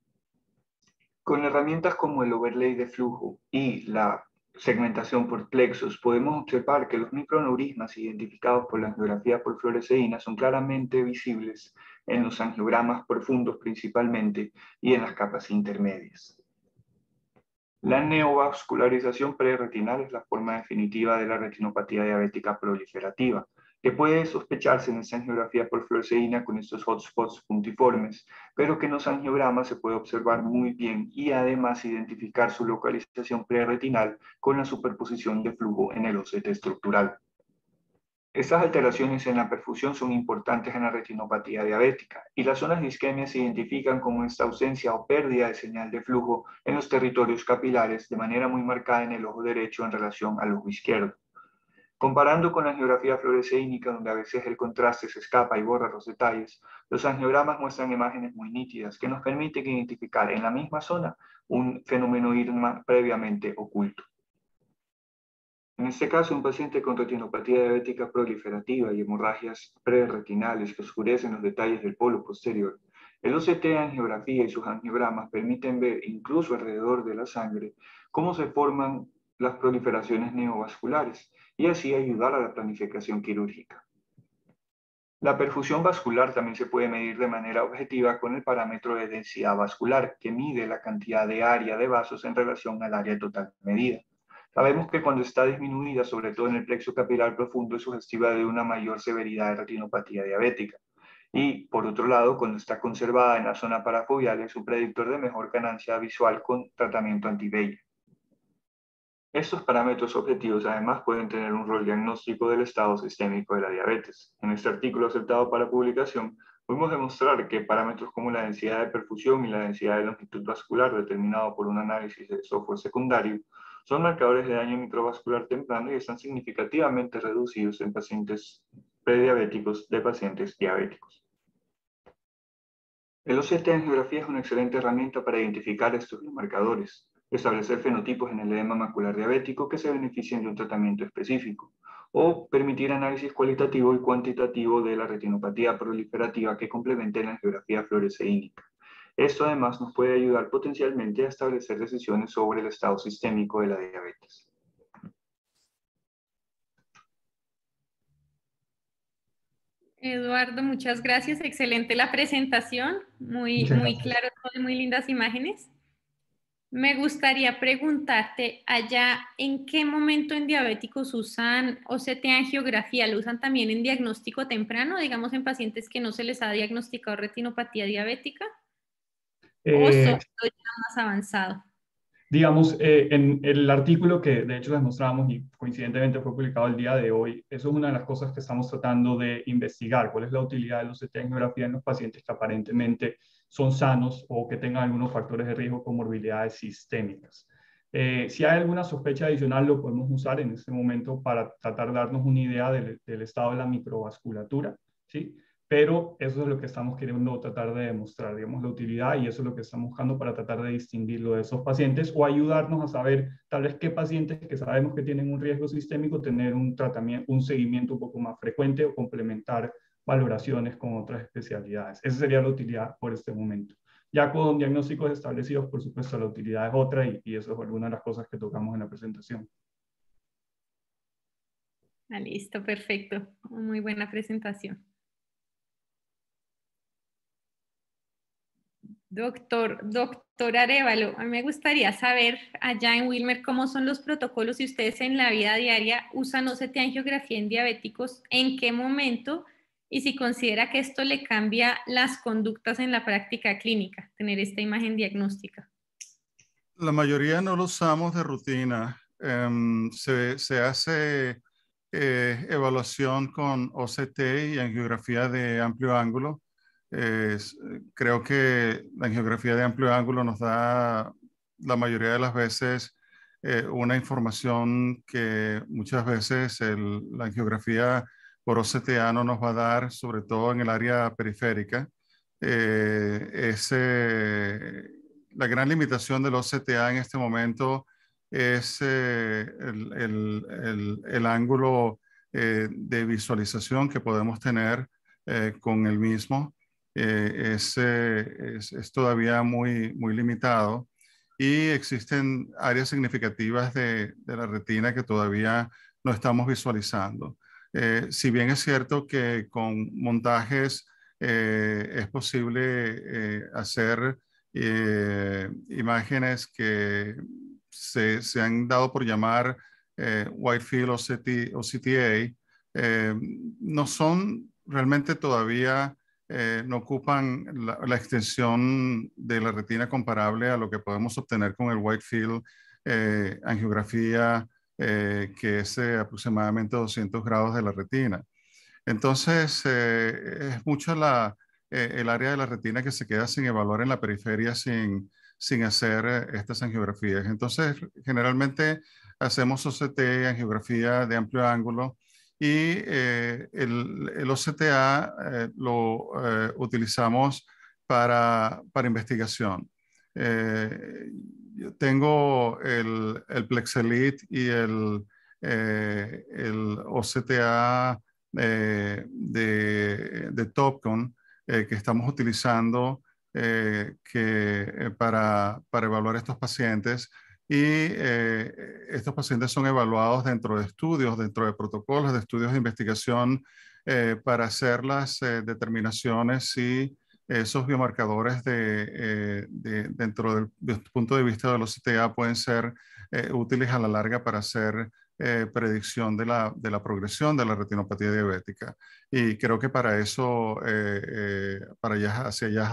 Speaker 10: Con herramientas como el overlay de flujo y la segmentación por plexos, podemos observar que los microneurismas identificados por la angiografía por fluoresceína son claramente visibles en los angiogramas profundos principalmente y en las capas intermedias. La neovascularización preretinal es la forma definitiva de la retinopatía diabética proliferativa, que puede sospecharse en esa angiografía por fluoresceína con estos hotspots puntiformes, pero que en los angiogramas se puede observar muy bien y además identificar su localización preretinal con la superposición de flujo en el OCT estructural. Estas alteraciones en la perfusión son importantes en la retinopatía diabética y las zonas de isquemia se identifican como esta ausencia o pérdida de señal de flujo en los territorios capilares de manera muy marcada en el ojo derecho en relación al ojo izquierdo. Comparando con la angiografía fluoresceínica, donde a veces el contraste se escapa y borra los detalles, los angiogramas muestran imágenes muy nítidas que nos permiten identificar en la misma zona un fenomenoirma previamente oculto. En este caso, un paciente con retinopatía diabética proliferativa y hemorragias preretinales que oscurecen los detalles del polo posterior, el OCT-angiografía y sus angiogramas permiten ver, incluso alrededor de la sangre, cómo se forman las proliferaciones neovasculares y así ayudar a la planificación quirúrgica. La perfusión vascular también se puede medir de manera objetiva con el parámetro de densidad vascular, que mide la cantidad de área de vasos en relación al área total medida. Sabemos que cuando está disminuida, sobre todo en el plexo capilar profundo, es sugestiva de una mayor severidad de retinopatía diabética. Y, por otro lado, cuando está conservada en la zona parafoveal, es un predictor de mejor ganancia visual con tratamiento anti-VEGF. Estos parámetros objetivos además pueden tener un rol diagnóstico del estado sistémico de la diabetes. En este artículo aceptado para publicación, pudimos demostrar que parámetros como la densidad de perfusión y la densidad de longitud vascular determinado por un análisis de software secundario son marcadores de daño microvascular temprano y están significativamente reducidos en pacientes prediabéticos de pacientes diabéticos. El OCT-angiografía es una excelente herramienta para identificar estos biomarcadores, establecer fenotipos en el edema macular diabético que se beneficien de un tratamiento específico, o permitir análisis cualitativo y cuantitativo de la retinopatía proliferativa que complemente la angiografía fluoresceínica. Esto además nos puede ayudar potencialmente a establecer decisiones sobre el estado sistémico de la diabetes.
Speaker 1: Eduardo, muchas gracias. Excelente la presentación. Muy claro todo y muy lindas imágenes. Me gustaría preguntarte, allá, ¿en qué momento en diabéticos usan OCT-angiografía? ¿Lo usan también en diagnóstico temprano, digamos en pacientes que no se les ha diagnosticado retinopatía diabética? ¿O solo ya más avanzado?
Speaker 9: Digamos, en el artículo que de hecho les mostramos y coincidentemente fue publicado el día de hoy, eso es una de las cosas que estamos tratando de investigar, cuál es la utilidad de la OCT-angiografía en los pacientes que aparentemente son sanos o que tengan algunos factores de riesgo con comorbilidades sistémicas. Si hay alguna sospecha adicional, lo podemos usar en este momento para tratar de darnos una idea del estado de la microvasculatura, ¿sí? Pero eso es lo que estamos queriendo tratar de demostrar, digamos, la utilidad, y eso es lo que estamos buscando para tratar de distinguirlo de esos pacientes o ayudarnos a saber tal vez qué pacientes que sabemos que tienen un riesgo sistémico, tener un tratamiento, un seguimiento un poco más frecuente o complementar valoraciones con otras especialidades. Esa sería la utilidad por este momento. Ya con diagnósticos establecidos, por supuesto, la utilidad es otra y eso es alguna de las cosas que tocamos en la presentación.
Speaker 1: Ah, listo, perfecto. Muy buena presentación. Doctor Arévalo, a mí me gustaría saber allá en Wilmer cómo son los protocolos si ustedes en la vida diaria usan OCT-angiografía en diabéticos, en qué momento y si considera que esto le cambia las conductas en la práctica clínica, tener esta imagen diagnóstica.
Speaker 2: La mayoría no lo usamos de rutina. Se hace evaluación con OCT y angiografía de amplio ángulo. Creo que la angiografía de amplio ángulo nos da la mayoría de las veces una información que muchas veces la angiografía por OCTA no nos va a dar, sobre todo en el área periférica. La gran limitación del OCTA en este momento es el ángulo de visualización que podemos tener con el mismo. Es todavía muy limitado y existen áreas significativas de la retina que todavía no estamos visualizando. Si bien es cierto que con montajes es posible hacer imágenes que se han dado por llamar Whitefield o CTA, no son realmente todavía, no ocupan la extensión de la retina comparable a lo que podemos obtener con el Whitefield angiografía, que es aproximadamente 200 grados de la retina. Entonces, es mucho el área de la retina que se queda sin evaluar en la periferia sin hacer estas angiografías. Entonces, generalmente hacemos OCT, angiografía de amplio ángulo, y el OCTA lo utilizamos para investigación. Yo tengo el Plexelite y el OCTA de Topcon que estamos utilizando para evaluar estos pacientes, y estos pacientes son evaluados dentro de estudios, dentro de protocolos de estudios de investigación para hacer las determinaciones si esos biomarcadores dentro del punto de vista de los CTA pueden ser útiles a la larga para hacer predicción de la progresión de la retinopatía diabética. Y creo que para eso, hacia allá es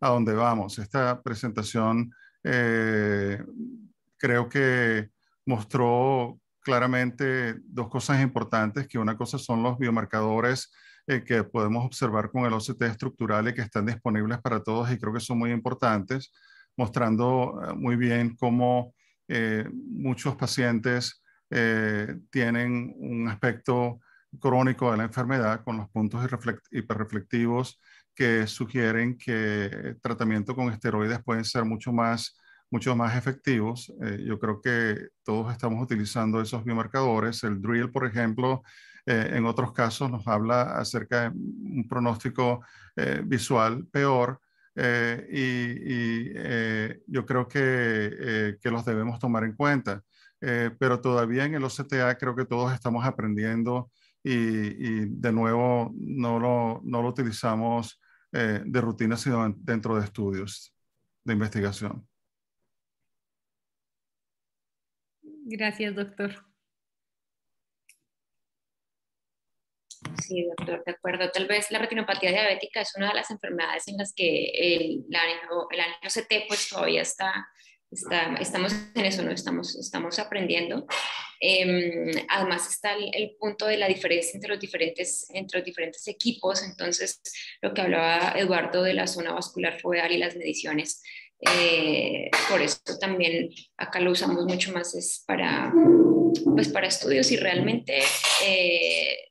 Speaker 2: a donde vamos. Esta presentación creo que mostró claramente dos cosas importantes, que una cosa son los biomarcadores que podemos observar con el OCT estructural y que están disponibles para todos, y creo que son muy importantes, mostrando muy bien cómo muchos pacientes tienen un aspecto crónico de la enfermedad con los puntos hiperreflectivos que sugieren que tratamiento con esteroides pueden ser mucho más efectivos. Yo creo que todos estamos utilizando esos biomarcadores. El DRIL, por ejemplo, en otros casos nos habla acerca de un pronóstico visual peor, yo creo que los debemos tomar en cuenta. Pero todavía en el OCTA creo que todos estamos aprendiendo y de nuevo no lo utilizamos de rutina, sino dentro de estudios de investigación.
Speaker 1: Gracias, doctor.
Speaker 3: Sí, doctor, de acuerdo. Tal vez la retinopatía diabética es una de las enfermedades en las que el OCT pues todavía estamos en eso, ¿no? Estamos aprendiendo. Además está el punto de la diferencia entre los diferentes equipos. Entonces, lo que hablaba Eduardo de la zona vascular foveal y las mediciones, por eso también acá lo usamos mucho más es para estudios, y realmente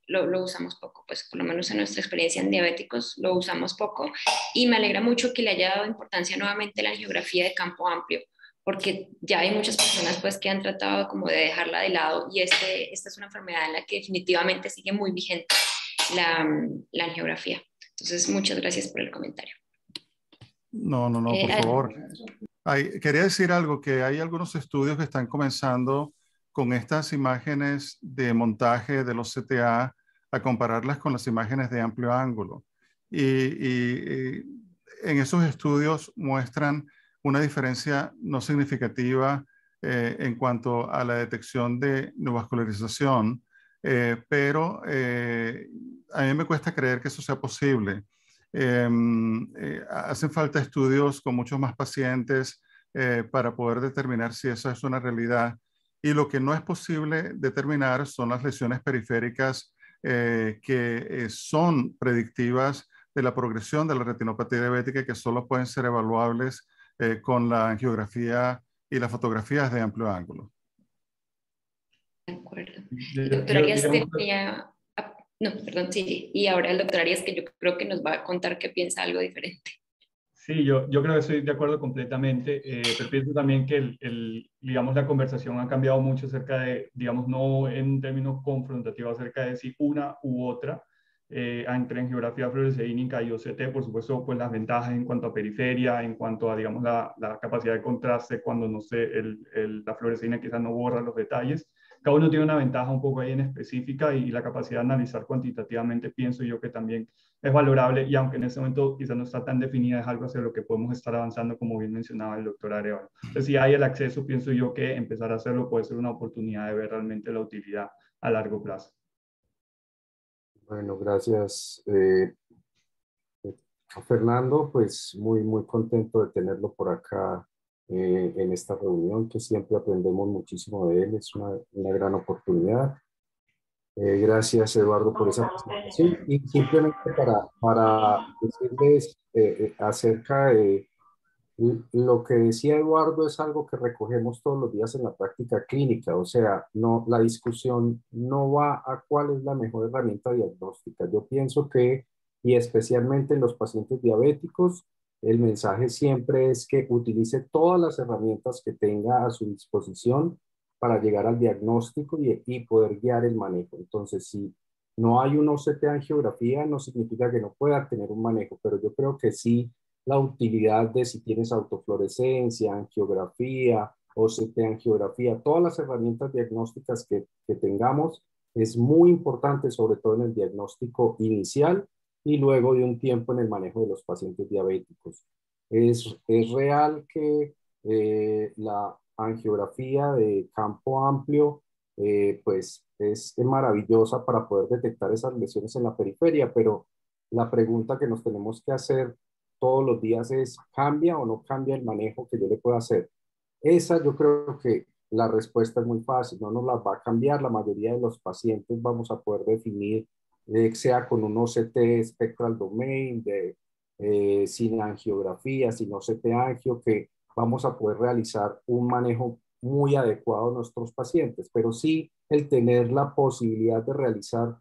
Speaker 3: lo usamos poco, pues por lo menos en nuestra experiencia en diabéticos lo usamos poco, y me alegra mucho que le haya dado importancia nuevamente la angiografía de campo amplio, porque ya hay muchas personas pues que han tratado como de dejarla de lado, y esta es una enfermedad en la que definitivamente sigue muy vigente la angiografía. Entonces, muchas gracias por el comentario.
Speaker 2: No, por favor. Quería decir algo, que hay algunos estudios que están comenzando con estas imágenes de montaje de los CTA a compararlas con las imágenes de amplio ángulo. Y en esos estudios muestran una diferencia no significativa en cuanto a la detección de neovascularización, pero a mí me cuesta creer que eso sea posible. Hacen falta estudios con muchos más pacientes para poder determinar si eso es una realidad. Y lo que no es posible determinar son las lesiones periféricas que son predictivas de la progresión de la retinopatía diabética, que solo pueden ser evaluables con la angiografía y las fotografías de amplio ángulo.
Speaker 3: De acuerdo. El doctor Arias tenía... No, perdón, sí. Y ahora el doctor Arias, que yo creo que nos va a contar que piensa algo diferente.
Speaker 9: Sí, yo creo que estoy de acuerdo completamente, pero pienso también que digamos, la conversación ha cambiado mucho acerca de, digamos, no en términos confrontativos, acerca de si una u otra, entre angiografía fluoresceínica y OCT, por supuesto, pues las ventajas en cuanto a periferia, en cuanto a, digamos, la capacidad de contraste cuando, no sé, la fluoresceína quizás no borra los detalles. Cada uno tiene una ventaja un poco ahí en específica y la capacidad de analizar cuantitativamente pienso yo que también es valorable y aunque en este momento quizás no está tan definida, es algo hacia lo que podemos estar avanzando, como bien mencionaba el doctor Arevalo. Entonces, si hay el acceso, pienso yo que empezar a hacerlo puede ser una oportunidad de ver realmente la utilidad a largo plazo.
Speaker 11: Bueno, gracias a Fernando, pues muy contento de tenerlo por acá en esta reunión, que siempre aprendemos muchísimo de él, es una gran oportunidad. Gracias, Eduardo, por esa presentación. Y simplemente para decirles acerca de lo que decía Eduardo, es algo que recogemos todos los días en la práctica clínica. O sea, no, la discusión no va a cuál es la mejor herramienta diagnóstica. Yo pienso que, y especialmente en los pacientes diabéticos, el mensaje siempre es que utilice todas las herramientas que tenga a su disposición para llegar al diagnóstico y poder guiar el manejo. Entonces, si no hay una OCT angiografía, no significa que no pueda tener un manejo, pero yo creo que sí la utilidad de si tienes autofluorescencia, angiografía, OCT angiografía, todas las herramientas diagnósticas que tengamos es muy importante, sobre todo en el diagnóstico inicial y luego de un tiempo en el manejo de los pacientes diabéticos. Es real que la angiografía de campo amplio pues es maravillosa para poder detectar esas lesiones en la periferia, pero la pregunta que nos tenemos que hacer todos los días es, ¿cambia o no cambia el manejo que yo le puedo hacer? Esa yo creo que la respuesta es muy fácil, no nos la va a cambiar. La mayoría de los pacientes vamos a poder definir, sea con un OCT spectral domain, sin angiografía, sin OCT angio, que vamos a poder realizar un manejo muy adecuado a nuestros pacientes, pero sí el tener la posibilidad de realizar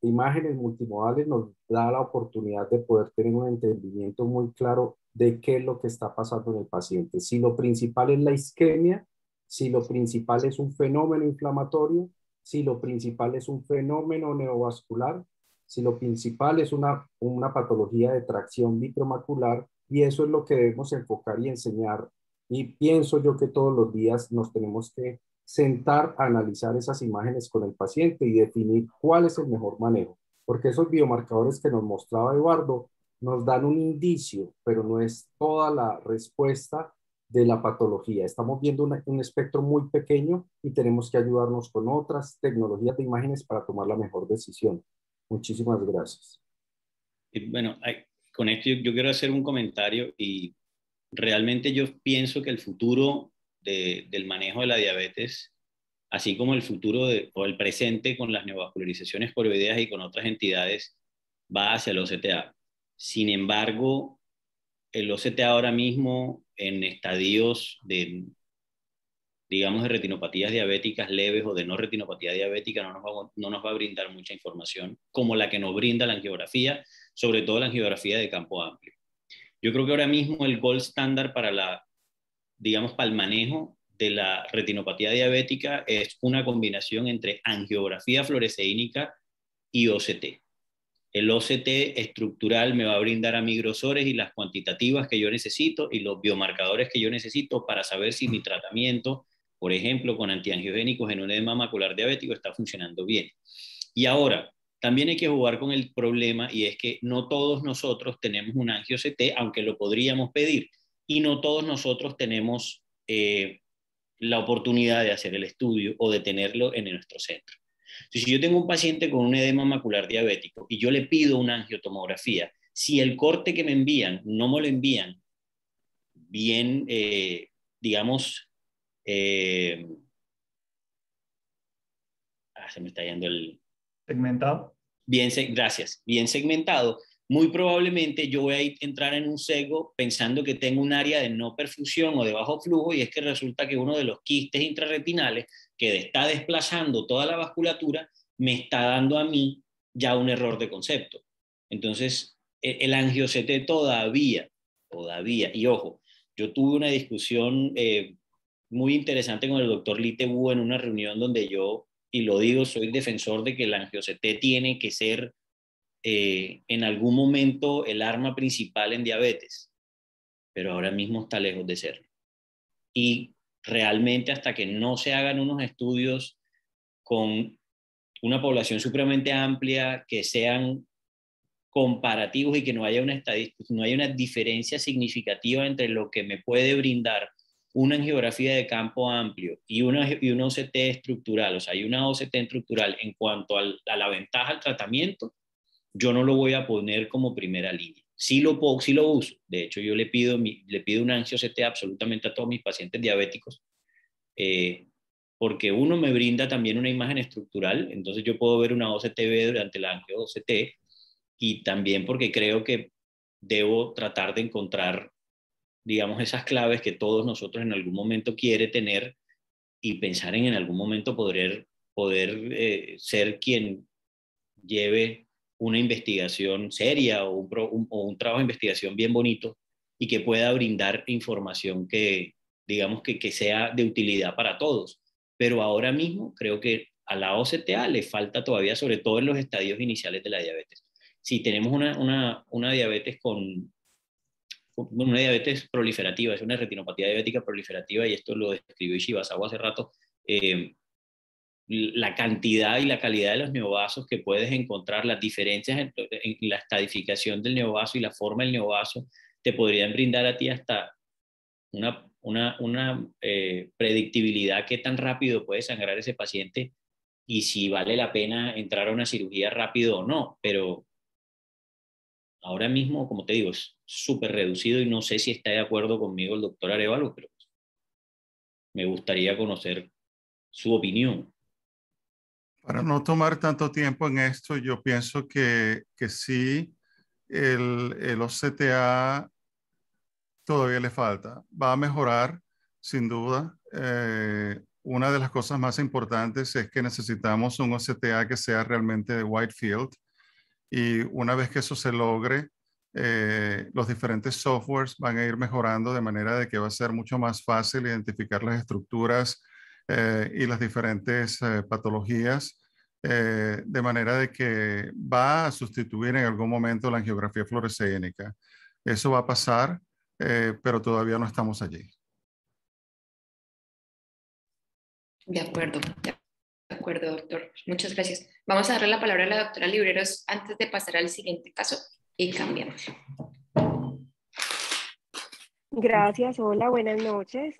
Speaker 11: imágenes multimodales nos da la oportunidad de poder tener un entendimiento muy claro de qué es lo que está pasando en el paciente. Si lo principal es la isquemia, si lo principal es un fenómeno inflamatorio, si lo principal es un fenómeno neovascular, si lo principal es una patología de tracción vitromacular, y eso es lo que debemos enfocar y enseñar. Y pienso yo que todos los días nos tenemos que sentar a analizar esas imágenes con el paciente y definir cuál es el mejor manejo, porque esos biomarcadores que nos mostraba Eduardo nos dan un indicio, pero no es toda la respuesta de la patología. Estamos viendo un espectro muy pequeño y tenemos que ayudarnos con otras tecnologías de imágenes para tomar la mejor decisión. Muchísimas gracias.
Speaker 7: Bueno, con esto yo quiero hacer un comentario y realmente yo pienso que el futuro del manejo de la diabetes, así como el futuro o el presente con las neovascularizaciones coroideas y con otras entidades, va hacia el OCTA. Sin embargo, el OCTA ahora mismo en estadios de, digamos, de retinopatías diabéticas leves o de no retinopatía diabética no nos va a brindar mucha información como la que nos brinda la angiografía, sobre todo la angiografía de campo amplio. Yo creo que ahora mismo el gold standard para digamos, para el manejo de la retinopatía diabética es una combinación entre angiografía fluoresceínica y OCT. El OCT estructural me va a brindar a mí grosores y las cuantitativas que yo necesito y los biomarcadores que yo necesito para saber si mi tratamiento por ejemplo, con antiangiogénicos en un edema macular diabético está funcionando bien. Y ahora, también hay que jugar con el problema, y es que no todos nosotros tenemos un angio-CT, aunque lo podríamos pedir, y no todos nosotros tenemos la oportunidad de hacer el estudio o de tenerlo en nuestro centro. Entonces, si yo tengo un paciente con un edema macular diabético y yo le pido una angiotomografía, si el corte que me envían no me lo envían bien, digamos, se me está yendo el...
Speaker 9: Segmentado.
Speaker 7: Gracias. Bien segmentado. Muy probablemente yo voy a entrar en un sesgo pensando que tengo un área de no perfusión o de bajo flujo, y es que resulta que uno de los quistes intrarretinales que está desplazando toda la vasculatura me está dando a mí ya un error de concepto. Entonces, el angio-CT todavía, y ojo, yo tuve una discusión muy interesante con el doctor Lite Wu en una reunión donde yo, y lo digo, soy defensor de que el angio-CT tiene que ser en algún momento el arma principal en diabetes, pero ahora mismo está lejos de serlo. Y realmente hasta que no se hagan unos estudios con una población supremamente amplia, que sean comparativos y que no haya una diferencia significativa entre lo que me puede brindar una angiografía de campo amplio y una OCT estructural, o sea, hay una OCT estructural en cuanto a la ventaja al tratamiento, yo no lo voy a poner como primera línea. Sí lo uso. De hecho, yo le pido una angio-CT absolutamente a todos mis pacientes diabéticos, porque uno me brinda también una imagen estructural, entonces yo puedo ver una OCTV durante la angio-CT, y también porque creo que debo tratar de encontrar, digamos, esas claves que todos nosotros en algún momento quiere tener, y pensar en algún momento poder ser quien lleve una investigación seria o un trabajo de investigación bien bonito y que pueda brindar información que, digamos, que sea de utilidad para todos. Pero ahora mismo creo que a la OCTA le falta todavía, sobre todo en los estadios iniciales de la diabetes. Si tenemos una diabetes una diabetes proliferativa, es una retinopatía diabética proliferativa, y esto lo describió Ishibasawa hace rato, la cantidad y la calidad de los neovasos que puedes encontrar, las diferencias en la estadificación del neovaso y la forma del neovaso, te podrían brindar a ti hasta una predictibilidad qué tan rápido puede sangrar ese paciente y si vale la pena entrar a una cirugía rápido o no. Pero ahora mismo, como te digo, es súper reducido, y no sé si está de acuerdo conmigo el doctor Arévalo, pero me gustaría conocer su opinión.
Speaker 2: Para no tomar tanto tiempo en esto, yo pienso que sí, el OCTA todavía le falta. Va a mejorar, sin duda. Una de las cosas más importantes es que necesitamos un OCTA que sea realmente de wide field, y una vez que eso se logre, los diferentes softwares van a ir mejorando de manera de que va a ser mucho más fácil identificar las estructuras y las diferentes patologías, de manera de que va a sustituir en algún momento la angiografía fluorescénica. Eso va a pasar, pero todavía no estamos allí.
Speaker 3: De acuerdo, doctor. Muchas gracias. Vamos a darle la palabra a la doctora Libreros antes de pasar al siguiente caso y cambiamos.
Speaker 12: Gracias, hola, buenas noches.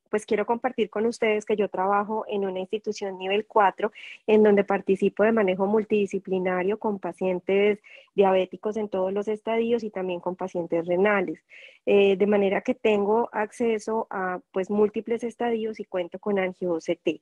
Speaker 12: Pues quiero compartir con ustedes que yo trabajo en una institución nivel 4 en donde participo de manejo multidisciplinario con pacientes diabéticos en todos los estadios y también con pacientes renales. De manera que tengo acceso a pues múltiples estadios y cuento con angio-OCT.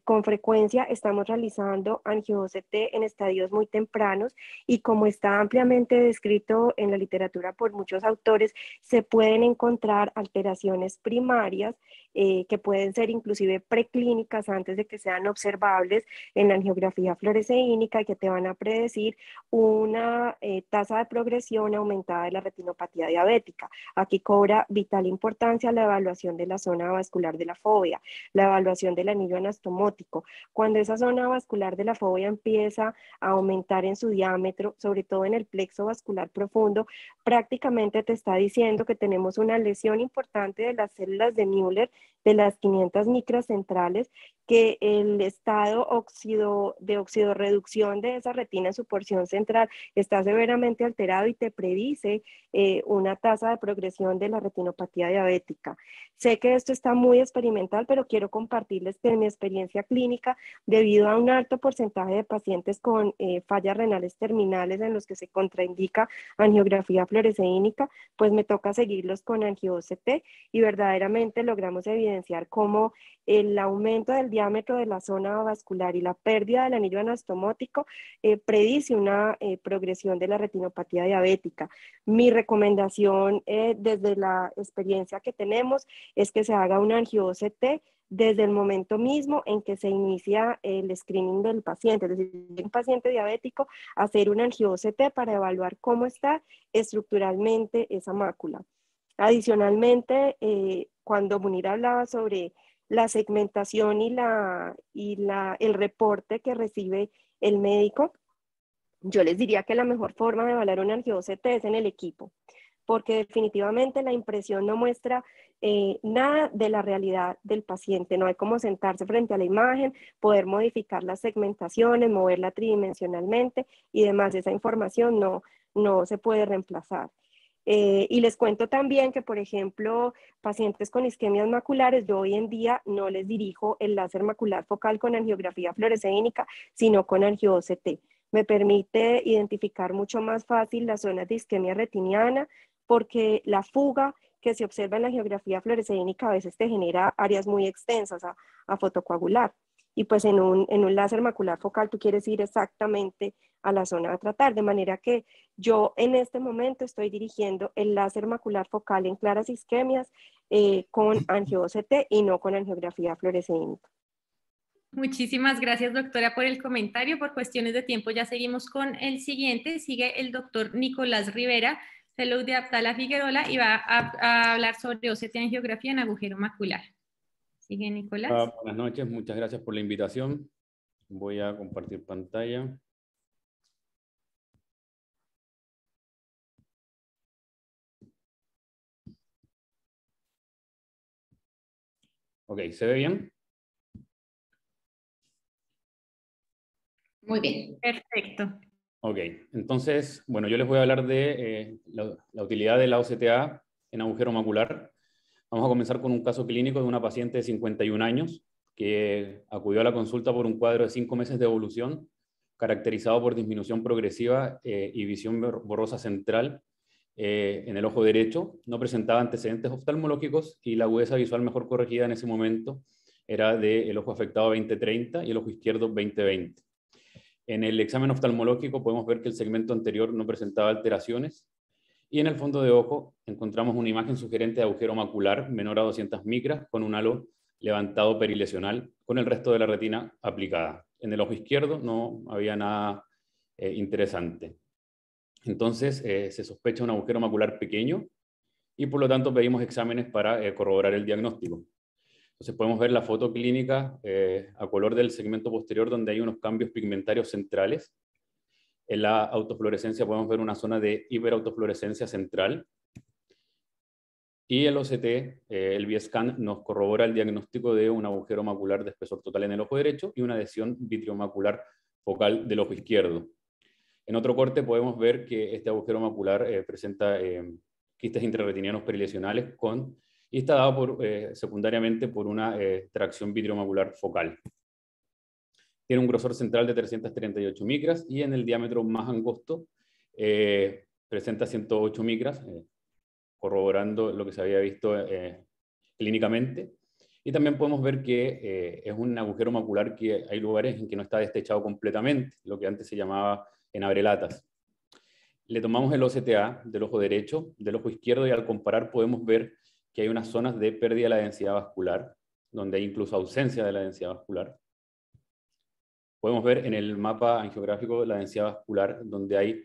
Speaker 12: Con frecuencia estamos realizando angio-OCT en estadios muy tempranos y como está ampliamente descrito en la literatura por muchos autores, se pueden encontrar alteraciones primarias que pueden ser inclusive preclínicas antes de que sean observables en la angiografía fluoresceínica y que te van a predecir una tasa de progresión aumentada de la retinopatía diabética. Aquí cobra vital importancia la evaluación de la zona vascular de la fovea, la evaluación del anillo anastomótico. Cuando esa zona vascular de la fóvea empieza a aumentar en su diámetro, sobre todo en el plexo vascular profundo, prácticamente te está diciendo que tenemos una lesión importante de las células de Müller, de las 500 micras centrales, que el estado de oxidorreducción de esa retina en su porción central está severamente alterado y te predice una tasa de progresión de la retinopatía diabética. Sé que esto está muy experimental, pero quiero compartirles que en mi experiencia clínica, debido a un alto porcentaje de pacientes con fallas renales terminales en los que se contraindica angiografía fluoresceínica, pues me toca seguirlos con angio-OCT y verdaderamente logramos evidenciar cómo el aumento del diámetro de la zona vascular y la pérdida del anillo anastomótico predice una progresión de la retinopatía diabética. Mi recomendación desde la experiencia que tenemos es que se haga un angio-OCT desde el momento mismo en que se inicia el screening del paciente, es decir, un paciente diabético, hacer un angio-OCT para evaluar cómo está estructuralmente esa mácula. Adicionalmente, cuando Munir hablaba sobre la segmentación y el reporte que recibe el médico, yo les diría que la mejor forma de evaluar un angio-OCT es en el equipo, porque definitivamente la impresión no muestra nada de la realidad del paciente. No hay como sentarse frente a la imagen, poder modificar las segmentaciones, moverla tridimensionalmente y demás. Esa información no se puede reemplazar. Y les cuento también que, por ejemplo, pacientes con isquemias maculares, yo hoy en día no les dirijo el láser macular focal con angiografía fluoresceínica, sino con angio-OCT. Me permite identificar mucho más fácil las zonas de isquemia retiniana, porque la fuga que se observa en la angiografía fluoresceínica a veces te genera áreas muy extensas a fotocoagular. Y pues en un láser macular focal tú quieres ir exactamente a la zona a tratar, de manera que yo en este momento estoy dirigiendo el láser macular focal en claras isquemias con angio-OCT y no con angiografía fluoresceínica.
Speaker 1: Muchísimas gracias, doctora, por el comentario. Por cuestiones de tiempo ya seguimos con el siguiente. Sigue el doctor Nicolás Rivera, fellow de Abdala Figueroa, y va a hablar sobre OCT angiografía en agujero macular. Sigue Nicolás.
Speaker 13: Buenas noches, muchas gracias por la invitación. Voy a compartir pantalla. Ok, ¿se ve bien?
Speaker 3: Muy bien.
Speaker 1: Perfecto.
Speaker 13: Ok, entonces, bueno, yo les voy a hablar de la utilidad de la OCTA en agujero macular. Vamos a comenzar con un caso clínico de una paciente de 51 años que acudió a la consulta por un cuadro de 5 meses de evolución, caracterizado por disminución progresiva y visión borrosa central en el ojo derecho. No presentaba antecedentes oftalmológicos y la agudeza visual mejor corregida en ese momento era del ojo afectado 20/30 y el ojo izquierdo 20/20. En el examen oftalmológico podemos ver que el segmento anterior no presentaba alteraciones y en el fondo de ojo encontramos una imagen sugerente de agujero macular menor a 200 micras con un halo levantado perilesional con el resto de la retina aplicada. En el ojo izquierdo no había nada interesante. Entonces se sospecha un agujero macular pequeño y por lo tanto pedimos exámenes para corroborar el diagnóstico. Entonces podemos ver la foto clínica a color del segmento posterior donde hay unos cambios pigmentarios centrales. En la autofluorescencia podemos ver una zona de hiperautofluorescencia central. Y el OCT, el B-scan, nos corrobora el diagnóstico de un agujero macular de espesor total en el ojo derecho y una adhesión vitriomacular focal del ojo izquierdo. En otro corte podemos ver que este agujero macular presenta quistes intrarretinianos perilesionales y está dado secundariamente por una tracción vitriomacular focal. Tiene un grosor central de 338 micras y en el diámetro más angosto presenta 108 micras, corroborando lo que se había visto clínicamente. Y también podemos ver que es un agujero macular que hay lugares en que no está destechado completamente, lo que antes se llamaba enabrelatas. Le tomamos el OCTA del ojo derecho, del ojo izquierdo, y al comparar podemos ver que hay unas zonas de pérdida de la densidad vascular, donde hay incluso ausencia de la densidad vascular. Podemos ver en el mapa angiográfico la densidad vascular, donde hay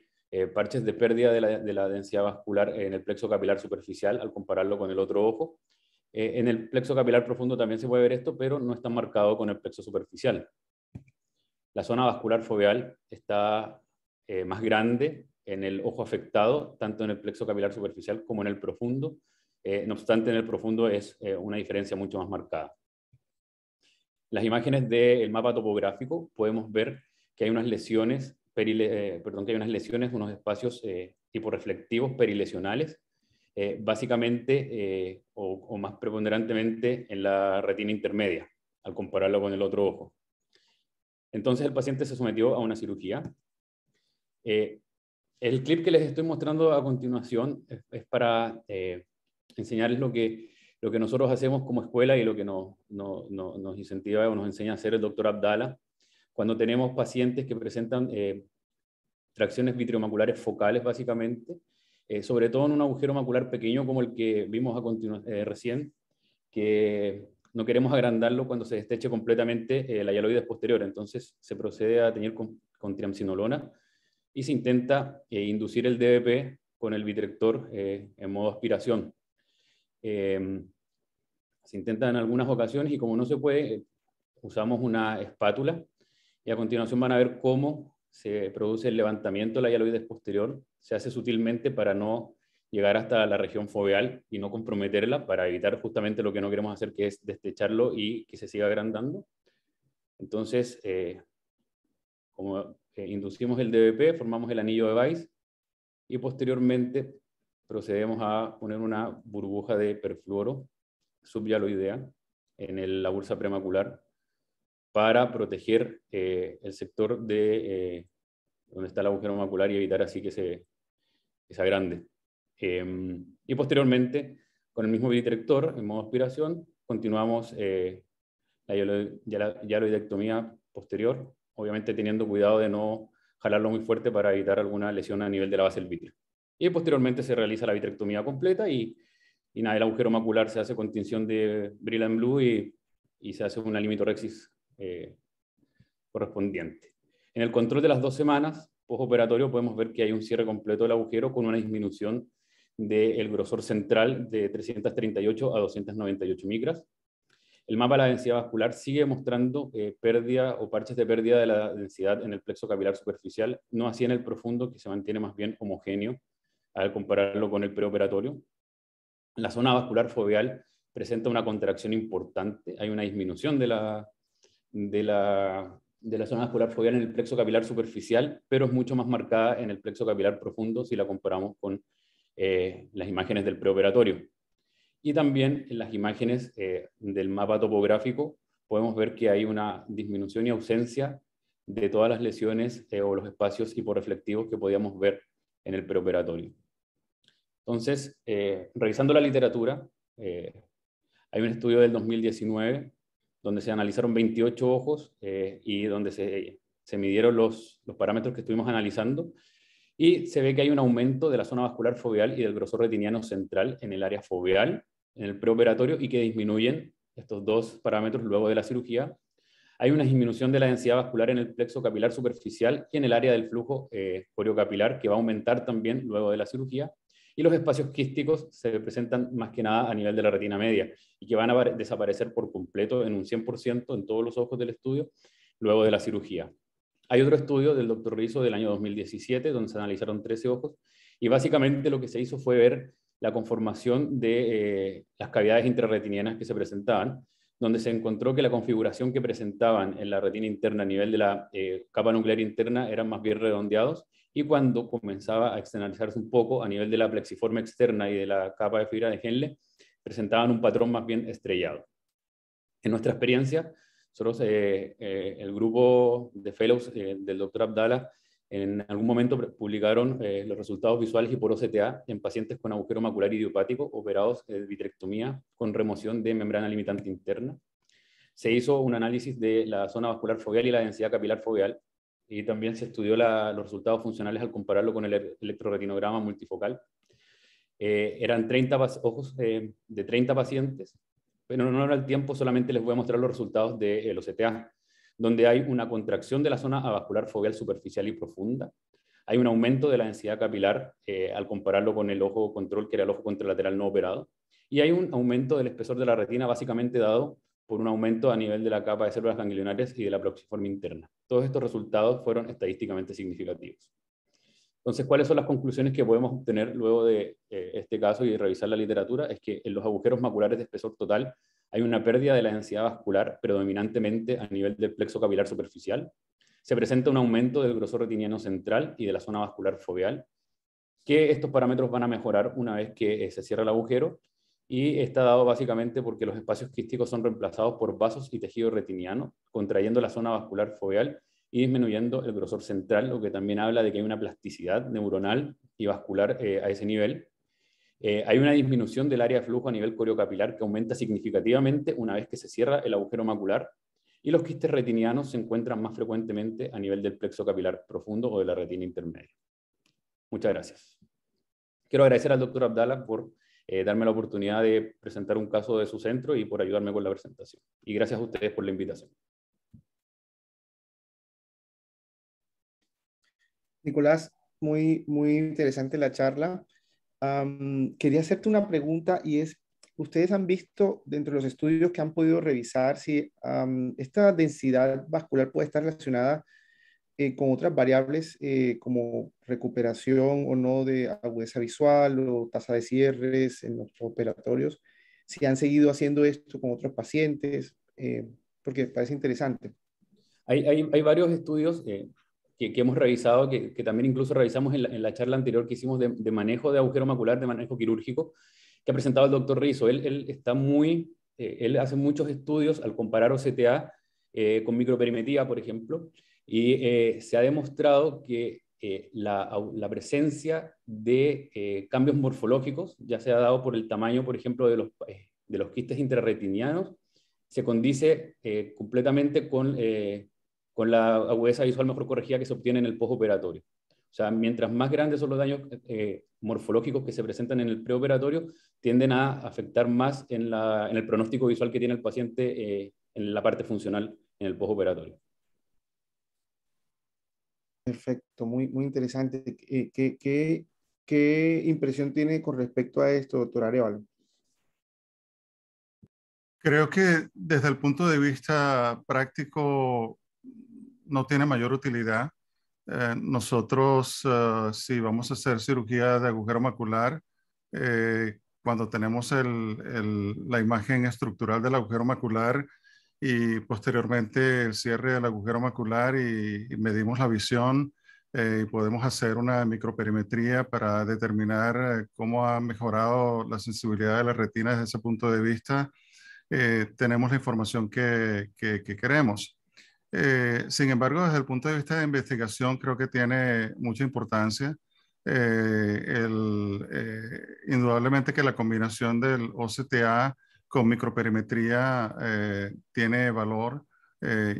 Speaker 13: parches de pérdida de la densidad vascular en el plexo capilar superficial al compararlo con el otro ojo. En el plexo capilar profundo también se puede ver esto, pero no está marcado con el plexo superficial. La zona vascular foveal está más grande en el ojo afectado, tanto en el plexo capilar superficial como en el profundo. No obstante, en el profundo es una diferencia mucho más marcada. Las imágenes del mapa topográfico podemos ver que hay unas lesiones, unos espacios hiporreflectivos perilesionales, básicamente o más preponderantemente en la retina intermedia, al compararlo con el otro ojo. Entonces el paciente se sometió a una cirugía. El clip que les estoy mostrando a continuación es para enseñarles lo que nosotros hacemos como escuela y lo que nos incentiva o nos enseña a hacer el doctor Abdala cuando tenemos pacientes que presentan tracciones vitreomaculares focales, básicamente, sobre todo en un agujero macular pequeño como el que vimos recién, que no queremos agrandarlo cuando se desteche completamente la hialoides posterior. Entonces se procede a teñir con triamcinolona y se intenta inducir el DBP con el vitrector en modo aspiración. Se intenta en algunas ocasiones y como no se puede, usamos una espátula y a continuación van a ver cómo se produce el levantamiento de la hialoides posterior. Se hace sutilmente para no llegar hasta la región foveal y no comprometerla, para evitar justamente lo que no queremos hacer, que es destecharlo y que se siga agrandando. Entonces, como inducimos el DBP, formamos el anillo de Weiss y posteriormente procedemos a poner una burbuja de perfluoro subhialoidea en la bursa premacular para proteger el sector de donde está el agujero macular y evitar así que se agrande. Y posteriormente, con el mismo vitrector, en modo aspiración, continuamos la hialoidectomía posterior, obviamente teniendo cuidado de no jalarlo muy fuerte para evitar alguna lesión a nivel de la base del vítreo. Y posteriormente se realiza la vitrectomía completa y nada, el agujero macular se hace con tinción de Brilliant Blue y se hace una limitorexis correspondiente. En el control de las 2 semanas postoperatorio podemos ver que hay un cierre completo del agujero con una disminución del grosor central de 338 a 298 micras. El mapa de la densidad vascular sigue mostrando pérdida o parches de pérdida de la densidad en el plexo capilar superficial, no así en el profundo, que se mantiene más bien homogéneo al compararlo con el preoperatorio. La zona vascular foveal presenta una contracción importante, hay una disminución de la zona vascular foveal en el plexo capilar superficial, pero es mucho más marcada en el plexo capilar profundo si la comparamos con las imágenes del preoperatorio. Y también en las imágenes del mapa topográfico podemos ver que hay una disminución y ausencia de todas las lesiones o los espacios hiporreflectivos que podíamos ver en el preoperatorio. Entonces, revisando la literatura, hay un estudio del 2019 donde se analizaron 28 ojos y donde se midieron los parámetros que estuvimos analizando, y se ve que hay un aumento de la zona vascular foveal y del grosor retiniano central en el área foveal, en el preoperatorio, y que disminuyen estos 2 parámetros luego de la cirugía. Hay una disminución de la densidad vascular en el plexo capilar superficial y en el área del flujo coriocapilar, que va a aumentar también luego de la cirugía. Y los espacios quísticos se presentan más que nada a nivel de la retina media y que van a desaparecer por completo en un 100% en todos los ojos del estudio luego de la cirugía. Hay otro estudio del Dr. Rizzo del año 2017 donde se analizaron 13 ojos y básicamente lo que se hizo fue ver la conformación de las cavidades intrarretinianas que se presentaban, donde se encontró que la configuración que presentaban en la retina interna a nivel de la capa nuclear interna eran más bien redondeados, y cuando comenzaba a externalizarse un poco a nivel de la plexiforme externa y de la capa de fibra de Henle, presentaban un patrón más bien estrellado. En nuestra experiencia, nosotros, el grupo de fellows del Dr. Abdala, en algún momento publicaron los resultados visuales y por OCTA en pacientes con agujero macular idiopático operados de vitrectomía con remoción de membrana limitante interna. Se hizo un análisis de la zona vascular foveal y la densidad capilar foveal, y también se estudió los resultados funcionales al compararlo con el electroretinograma multifocal. Eran 30 ojos de 30 pacientes, pero no era el tiempo, solamente les voy a mostrar los resultados del OCTA, donde hay una contracción de la zona avascular foveal superficial y profunda. Hay un aumento de la densidad capilar al compararlo con el ojo control, que era el ojo contralateral no operado, y hay un aumento del espesor de la retina básicamente dado por un aumento a nivel de la capa de células ganglionarias y de la proxiforme interna. Todos estos resultados fueron estadísticamente significativos. Entonces, ¿cuáles son las conclusiones que podemos obtener luego de este caso y de revisar la literatura? Es que en los agujeros maculares de espesor total hay una pérdida de la densidad vascular predominantemente a nivel del plexo capilar superficial. Se presenta un aumento del grosor retiniano central y de la zona vascular foveal, que estos parámetros van a mejorar una vez que se cierra el agujero, y está dado básicamente porque los espacios quísticos son reemplazados por vasos y tejido retiniano, contrayendo la zona vascular foveal y disminuyendo el grosor central, lo que también habla de que hay una plasticidad neuronal y vascular a ese nivel. Hay una disminución del área de flujo a nivel coriocapilar que aumenta significativamente una vez que se cierra el agujero macular, y los quistes retinianos se encuentran más frecuentemente a nivel del plexo capilar profundo o de la retina intermedia. Muchas gracias. Quiero agradecer al doctor Abdallah por darme la oportunidad de presentar un caso de su centro y por ayudarme con la presentación. Y gracias a ustedes por la invitación.
Speaker 8: Nicolás, muy interesante la charla. Quería hacerte una pregunta, y es, ¿ustedes han visto dentro de los estudios que han podido revisar si esta densidad vascular puede estar relacionada con otras variables como recuperación o no de agudeza visual o tasa de cierres en los operatorios? Si han seguido haciendo esto con otros pacientes, porque parece interesante.
Speaker 13: Hay varios estudios que hemos revisado, que también incluso revisamos en la charla anterior que hicimos de manejo de agujero macular, de manejo quirúrgico, que ha presentado el doctor Rizzo. Él hace muchos estudios al comparar OCTA con microperimetría, por ejemplo, y se ha demostrado que la presencia de cambios morfológicos, ya se ha dado por el tamaño, por ejemplo, de los quistes intrarretinianos, se condice completamente con la agudeza visual mejor corregida que se obtiene en el postoperatorio. O sea, mientras más grandes son los daños morfológicos que se presentan en el preoperatorio, tienden a afectar más en el pronóstico visual que tiene el paciente en la parte funcional en el postoperatorio.
Speaker 8: Perfecto, muy interesante. ¿Qué impresión tiene con respecto a esto, doctor Arévalo?
Speaker 2: Creo que desde el punto de vista práctico no tiene mayor utilidad. Nosotros, si vamos a hacer cirugía de agujero macular, cuando tenemos la imagen estructural del agujero macular y posteriormente el cierre del agujero macular y medimos la visión, y podemos hacer una microperimetría para determinar cómo ha mejorado la sensibilidad de la retina desde ese punto de vista, tenemos la información que queremos. Sin embargo, desde el punto de vista de investigación, creo que tiene mucha importancia. Indudablemente que la combinación del OCTA con microperimetría tiene valor,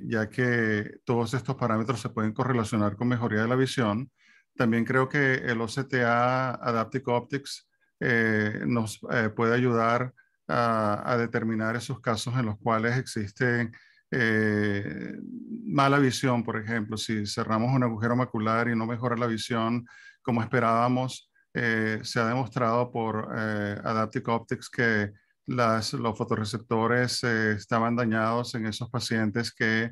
Speaker 2: ya que todos estos parámetros se pueden correlacionar con mejoría de la visión. También creo que el OCTA Adaptive Optics nos puede ayudar a determinar esos casos en los cuales existen mala visión. Por ejemplo, si cerramos un agujero macular y no mejora la visión como esperábamos, se ha demostrado por Adaptive Optics que los fotorreceptores estaban dañados en esos pacientes que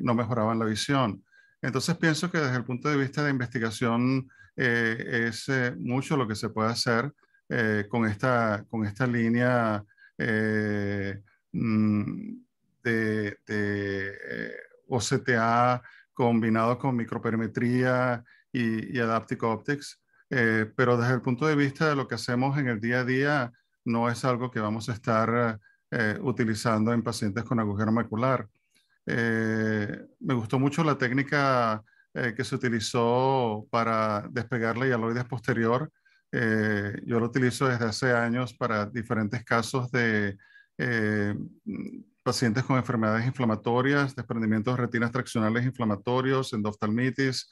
Speaker 2: no mejoraban la visión. Entonces pienso que desde el punto de vista de investigación es mucho lo que se puede hacer con esta línea de OCTA combinado con microperimetría y Adaptive Optics, pero desde el punto de vista de lo que hacemos en el día a día, no es algo que vamos a estar utilizando en pacientes con agujero macular. Me gustó mucho la técnica que se utilizó para despegar la hialoides posterior. Yo lo utilizo desde hace años para diferentes casos de pacientes con enfermedades inflamatorias, desprendimientos de retinas traccionales inflamatorios, endoftalmitis,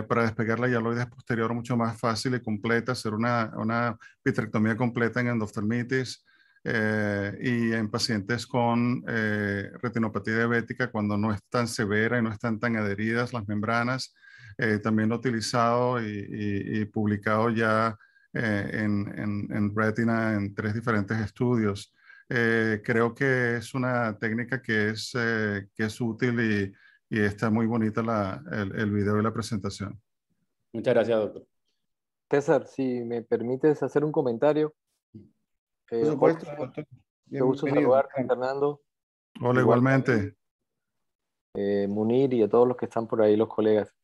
Speaker 2: para despegar la hialoides posterior mucho más fácil y completa, hacer una vitrectomía completa en endoftalmitis, y en pacientes con retinopatía diabética cuando no es tan severa y no están tan adheridas las membranas. También lo he utilizado y publicado ya en retina en 3 diferentes estudios. Creo que es una técnica que es útil y está muy bonita el video y la presentación.
Speaker 13: Muchas gracias, doctor.
Speaker 14: César, si me permites hacer un comentario.
Speaker 8: Por supuesto,
Speaker 14: Hola,
Speaker 8: doctor.
Speaker 14: qué gusto
Speaker 8: Bienvenido.
Speaker 14: saludarte, Fernando.
Speaker 2: Hola, igualmente.
Speaker 14: Munir y a todos los que están por ahí, los colegas.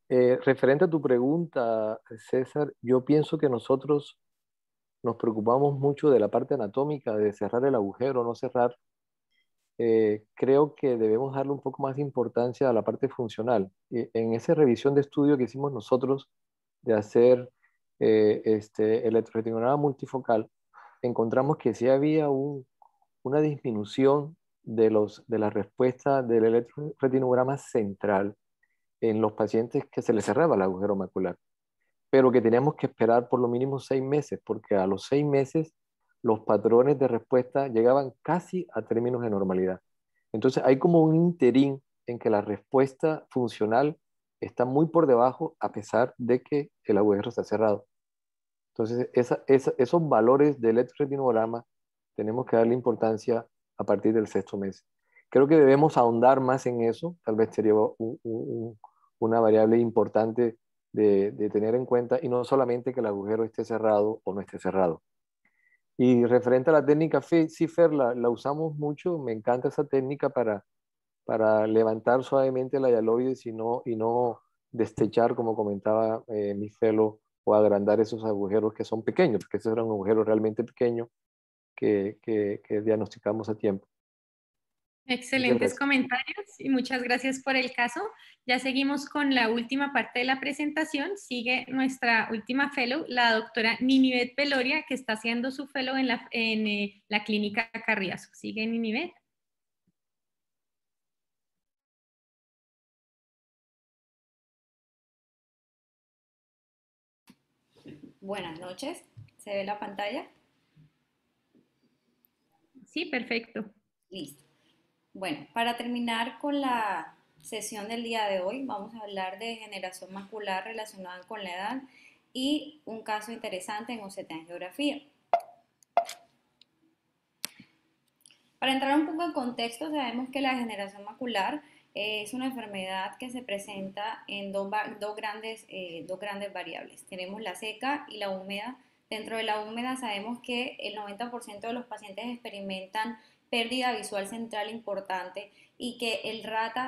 Speaker 14: Referente a tu pregunta, César, yo pienso que nosotros nos preocupamos mucho de la parte anatómica, de cerrar el agujero o no cerrar. Creo que debemos darle un poco más de importancia a la parte funcional. En esa revisión de estudio que hicimos nosotros de hacer electroretinograma multifocal, encontramos que sí había una disminución de la respuesta del electroretinograma central en los pacientes que se les cerraba el agujero macular, pero que teníamos que esperar por lo mínimo 6 meses, porque a los 6 meses los patrones de respuesta llegaban casi a términos de normalidad. Entonces hay como un interín en que la respuesta funcional está muy por debajo a pesar de que el agujero está cerrado. Entonces esos valores del electroretinograma tenemos que darle importancia a partir del 6º mes. Creo que debemos ahondar más en eso, tal vez sería una variable importante de tener en cuenta, y no solamente que el agujero esté cerrado o no esté cerrado. Y referente a la técnica CIFER, la usamos mucho, me encanta esa técnica para levantar suavemente la hialoides y no destechar, como comentaba mi fellow, o agrandar esos agujeros que son pequeños, porque esos eran agujeros realmente pequeños que diagnosticamos a tiempo.
Speaker 1: Excelentes comentarios y muchas gracias por el caso. Ya seguimos con la última parte de la presentación. Sigue nuestra última fellow, la doctora Ninivet Peloria, que está haciendo su fellow en la clínica Carriazo. Sigue Ninivet.
Speaker 15: Buenas noches. ¿Se ve la pantalla?
Speaker 1: Sí, perfecto.
Speaker 15: Listo. Bueno, para terminar con la sesión del día de hoy, vamos a hablar de degeneración macular relacionada con la edad y un caso interesante en osteoangiografía. Para entrar un poco en contexto, sabemos que la degeneración macular es una enfermedad que se presenta en dos grandes variables. Tenemos la seca y la húmeda. Dentro de la húmeda sabemos que el 90% de los pacientes experimentan pérdida visual central importante y que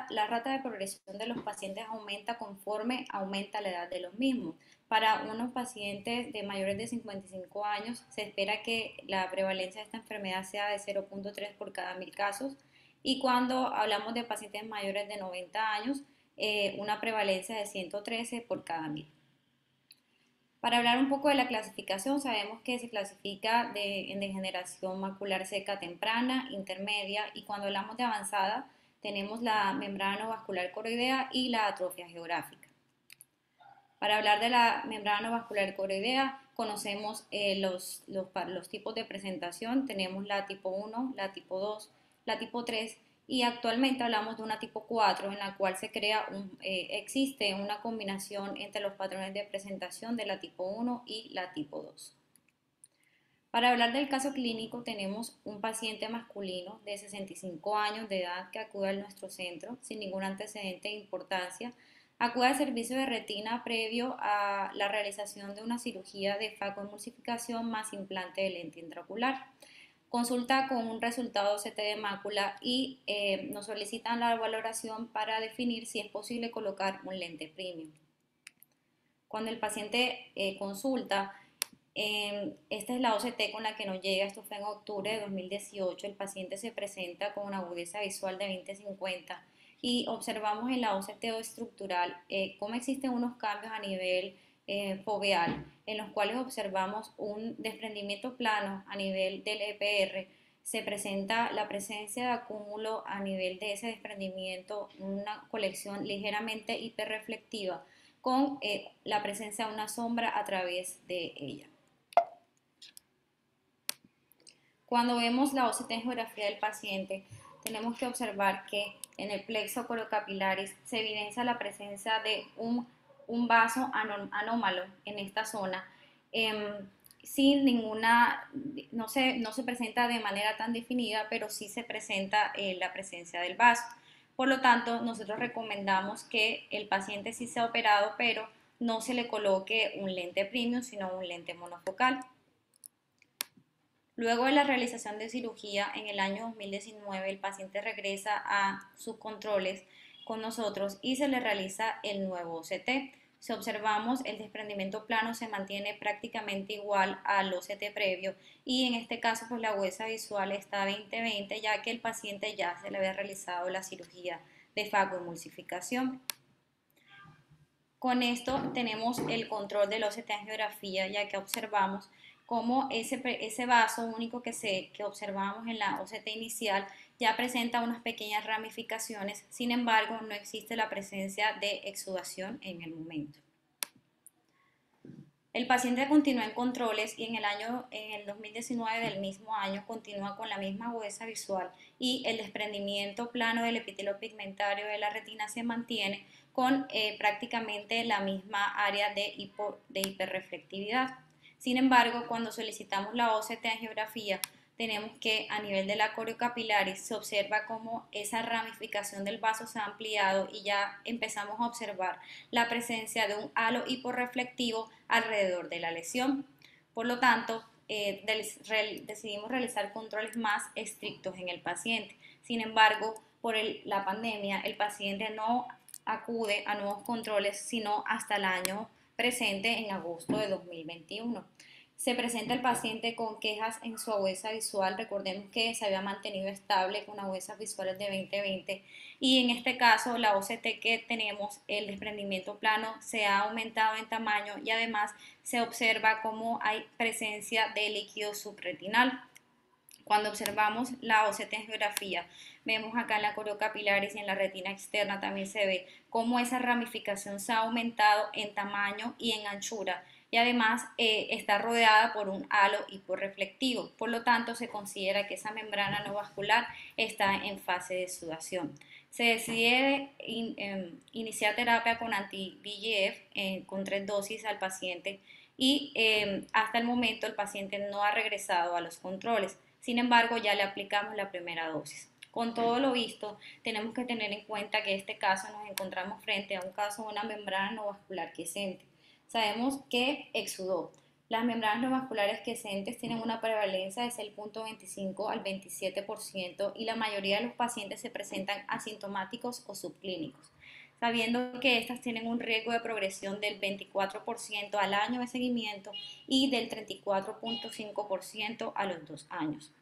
Speaker 15: la rata de progresión de los pacientes aumenta conforme aumenta la edad de los mismos. Para unos pacientes de mayores de 55 años se espera que la prevalencia de esta enfermedad sea de 0.3 por cada 1000 casos, y cuando hablamos de pacientes mayores de 90 años, una prevalencia de 113 por cada 1000. Para hablar un poco de la clasificación, sabemos que se clasifica en degeneración macular seca temprana, intermedia, y cuando hablamos de avanzada tenemos la membrana no vascular coroidea y la atrofia geográfica. Para hablar de la membrana no vascular coroidea, conocemos los tipos de presentación. Tenemos la tipo 1, la tipo 2, la tipo 3, y actualmente hablamos de una tipo 4 en la cual existe una combinación entre los patrones de presentación de la tipo 1 y la tipo 2. Para hablar del caso clínico, tenemos un paciente masculino de 65 años de edad que acude a nuestro centro sin ningún antecedente de importancia. Acude al servicio de retina previo a la realización de una cirugía de facoemulsificación más implante de lente intraocular. Consulta con un resultado CT de mácula y nos solicitan la valoración para definir si es posible colocar un lente premium. Cuando el paciente consulta, esta es la OCT con la que nos llega. Esto fue en octubre de 2018. El paciente se presenta con una agudeza visual de 20/50 y observamos en la OCT estructural cómo existen unos cambios a nivel foveal, en los cuales observamos un desprendimiento plano a nivel del EPR. Se presenta la presencia de acúmulo a nivel de ese desprendimiento, una colección ligeramente hiperreflectiva con la presencia de una sombra a través de ella. Cuando vemos la osteoangiografía del paciente, tenemos que observar que en el plexo corocapilaris se evidencia la presencia de un vaso anómalo en esta zona. sin ninguna, no se presenta de manera tan definida, pero sí se presenta la presencia del vaso. Por lo tanto, nosotros recomendamos que el paciente sí sea operado, pero no se le coloque un lente premium, sino un lente monofocal. Luego de la realización de cirugía en el año 2019, el paciente regresa a sus controles con nosotros y se le realiza el nuevo OCT. Si observamos, el desprendimiento plano se mantiene prácticamente igual al OCT previo y en este caso pues la huesa visual está 20-20 ya que el paciente ya se le había realizado la cirugía de facoemulsificación. Con esto tenemos el control de la OCT angiografía, ya que observamos cómo ese vaso único que observamos en la OCT inicial ya presenta unas pequeñas ramificaciones, sin embargo no existe la presencia de exudación en el momento. El paciente continúa en controles y en el 2019 del mismo año continúa con la misma huesa visual y el desprendimiento plano del epitelio pigmentario de la retina se mantiene con prácticamente la misma área de hiperreflectividad. Sin embargo, cuando solicitamos la OCT angiografía, tenemos que a nivel de la coriocapilaris se observa cómo esa ramificación del vaso se ha ampliado y ya empezamos a observar la presencia de un halo hiporreflectivo alrededor de la lesión. Por lo tanto, decidimos realizar controles más estrictos en el paciente. Sin embargo, por la pandemia, el paciente no acude a nuevos controles sino hasta el año presente en agosto de 2021. Se presenta el paciente con quejas en su agudeza visual. Recordemos que se había mantenido estable con agudezas visuales de 20-20 y en este caso la OCT que tenemos, el desprendimiento plano se ha aumentado en tamaño y además se observa como hay presencia de líquido subretinal. Cuando observamos la OCT angiografía, vemos acá en la coriocapilaris y en la retina externa también se ve cómo esa ramificación se ha aumentado en tamaño y en anchura y además está rodeada por un halo hiporreflectivo. Por lo tanto, se considera que esa membrana neovascular está en fase de sudación. Se decide iniciar terapia con anti-VEGF con 3 dosis al paciente y hasta el momento el paciente no ha regresado a los controles. Sin embargo, ya le aplicamos la primera dosis. Con todo lo visto, tenemos que tener en cuenta que en este caso nos encontramos frente a un caso de una membrana neovascular quiescente. Sabemos que exudó. Las membranas neovasculares quiescentes tienen una prevalencia de 6.25 al 27% y la mayoría de los pacientes se presentan asintomáticos o subclínicos, sabiendo que estas tienen un riesgo de progresión del 24% al año de seguimiento y del 34.5% a los 2 años.